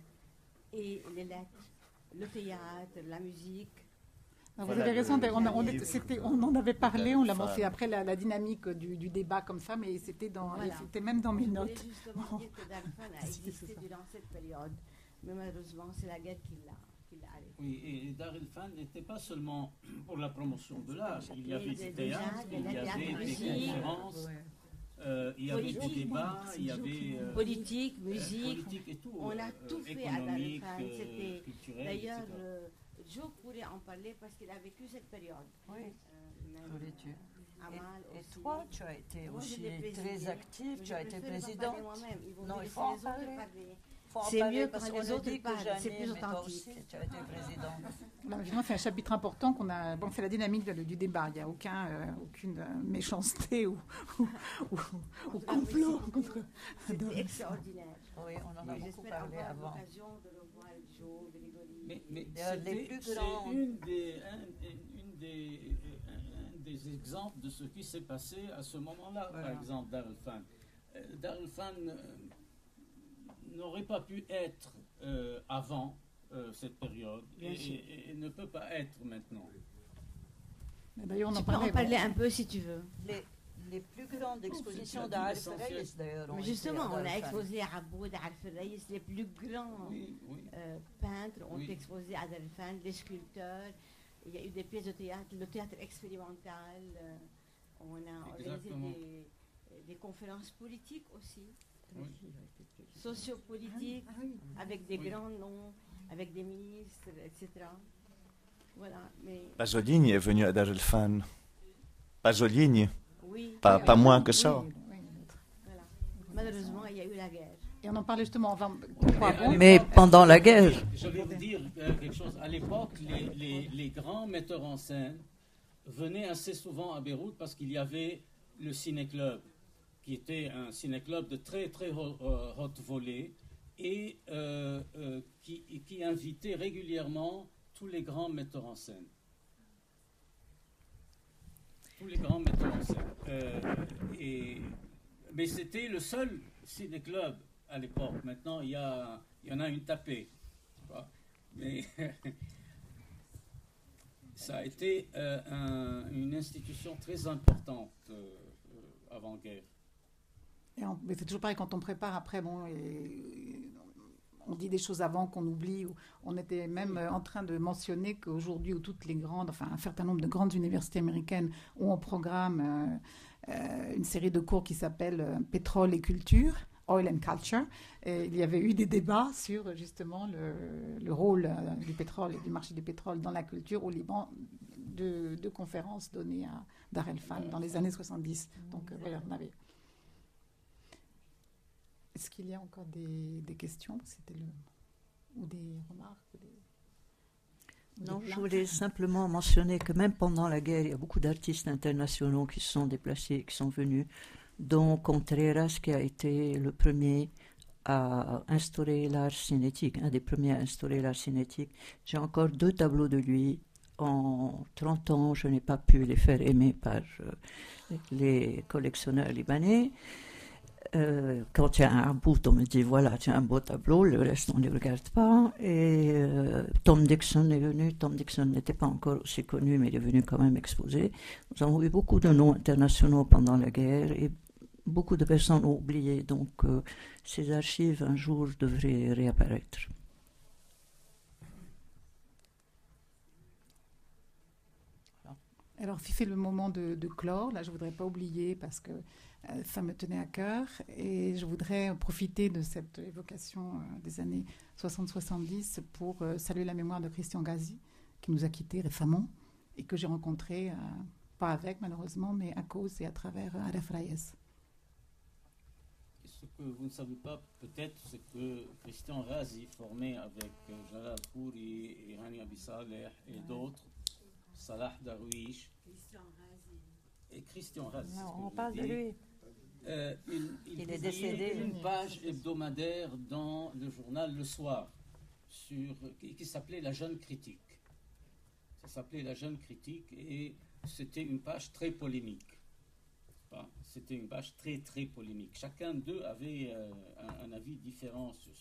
et les lettres, le théâtre, la musique. Vous avez raison, on en avait parlé, on l'a montré après la dynamique du débat comme ça, mais c'était même dans mes notes. Je voulais justement dire que Dar el-Fan a existé durant cette période, mais malheureusement c'est la guerre qui l'a arrêté. Oui, et Dar el-Fan n'était pas seulement pour la promotion de l'art, il y avait du théâtre, il y avait des conférences, il y avait des débats, il y avait politique, musique, politique et tout, on a tout fait à Dar el-Fan. Culturel, d'ailleurs, etc. Joe pourrait en parler parce qu'il a vécu cette période. Oui. Amal et aussi. toi, tu as été Moi, aussi je l'ai très présidé, active, mais tu as je été préfère pas présidente. parler moi-même. Ils vont Non, laisser il faut en les autres parler. parler. Faut en C'est parler mieux parce quand qu'on les a autres dit que parlent, c'est Janine, plus mais toi authentique. aussi, tu as été présidente. Là, évidemment, c'est un chapitre important qu'on a. Bon, c'est la dynamique du débat. Il n'y a aucune méchanceté ou complot contre. C'était extraordinaire. Oui, on en a beaucoup J'espère parlé avoir avant. l'occasion de revoir Joe, Grégory. Mais les plus c'est grands. un des exemples de ce qui s'est passé à ce moment-là, Voilà. par exemple, Dar el-Fan. Dar el-Fan n'aurait pas pu être avant cette période et ne peut pas être maintenant. D'ailleurs, on Tu en peux en parlait. parler un peu si tu veux. Les plus grandes expositions c'est d'Arif l'essentiel. Reis, d'ailleurs. ont Mais été justement, à on a Dar el-Fan. exposé à Aboud, à Al-Ferraïs, les plus grands Oui, oui. peintres ont Oui. exposé à Dar el-Fan, les sculpteurs. Il y a eu des pièces de théâtre, le théâtre expérimental. On a organisé Exactement. des conférences politiques aussi, Oui. sociopolitiques, avec des Oui. grands noms, avec des ministres, etc. Voilà, mais Pasolini est venu à Dar el Fan. Pasolini, oui, pas moins que ça. Oui, voilà. Malheureusement, il y a eu la guerre. Et on en parlait justement. Mais pendant la guerre. Je vais vous dire quelque chose. À l'époque, les grands metteurs en scène venaient assez souvent à Beyrouth parce qu'il y avait le ciné-club, qui était un ciné-club de très très haute volée et qui invitait régulièrement tous les grands metteurs en scène. Tous les grands metteurs en scène. Mais c'était le seul ciné-club à l'époque. Maintenant, il y en a une tapée. Mais ça a été une institution très importante avant-guerre. Mais c'est toujours pareil, quand on prépare après, on dit des choses avant qu'on oublie. On était même en train de mentionner qu'aujourd'hui, où toutes les grandes, enfin un certain nombre de grandes universités américaines ont au programme une série de cours qui s'appelle Pétrole et culture, Oil and Culture. Et il y avait eu des débats sur justement le rôle du pétrole et du marché du pétrole dans la culture au Liban, de conférences données à Dar el Fan dans les années 70. Donc voilà, on avait... Est-ce qu'il y a encore des questions? Ou des remarques Non, je voulais simplement mentionner que même pendant la guerre, il y a beaucoup d'artistes internationaux qui se sont déplacés, qui sont venus, dont Contreras, qui a été le premier à instaurer l'art cinétique, un des premiers à instaurer l'art cinétique. J'ai encore 2 tableaux de lui. En 30 ans, je n'ai pas pu les faire aimer par les collectionneurs libanais. Quand il y a un bout, on me dit voilà, tu as un beau tableau, le reste on ne les regarde pas. Et Tom Dixon est venu. Tom Dixon n'était pas encore aussi connu, mais il est venu quand même exposer. Nous avons eu beaucoup de noms internationaux pendant la guerre et beaucoup de personnes ont oublié. Donc ces archives un jour devraient réapparaître. Alors, si c'est le moment de clore, là, je ne voudrais pas oublier parce que ça me tenait à cœur et je voudrais profiter de cette évocation des années 60-70 pour saluer la mémoire de Christian Gazi, qui nous a quittés récemment et que j'ai rencontré, pas avec malheureusement, mais à cause et à travers Aref Reyes. Ce que vous ne savez pas peut-être, c'est que Christian Gazi, formé avec Jalal Khouri, Rani Abi Saleh et d'autres, Salah Darwish et Christian Razi. Non, on parle de lui. Il est décédé. Une page hebdomadaire dans le journal Le Soir qui s'appelait La Jeune Critique. Ça s'appelait La Jeune Critique et c'était une page très polémique. C'était une page très très polémique. Chacun d'eux avait un avis différent sur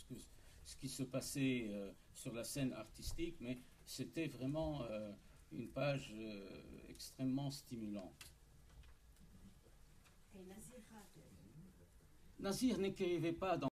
ce qui se passait sur la scène artistique, mais c'était vraiment une page extrêmement stimulante. Et Nazir n'écrivait pas dans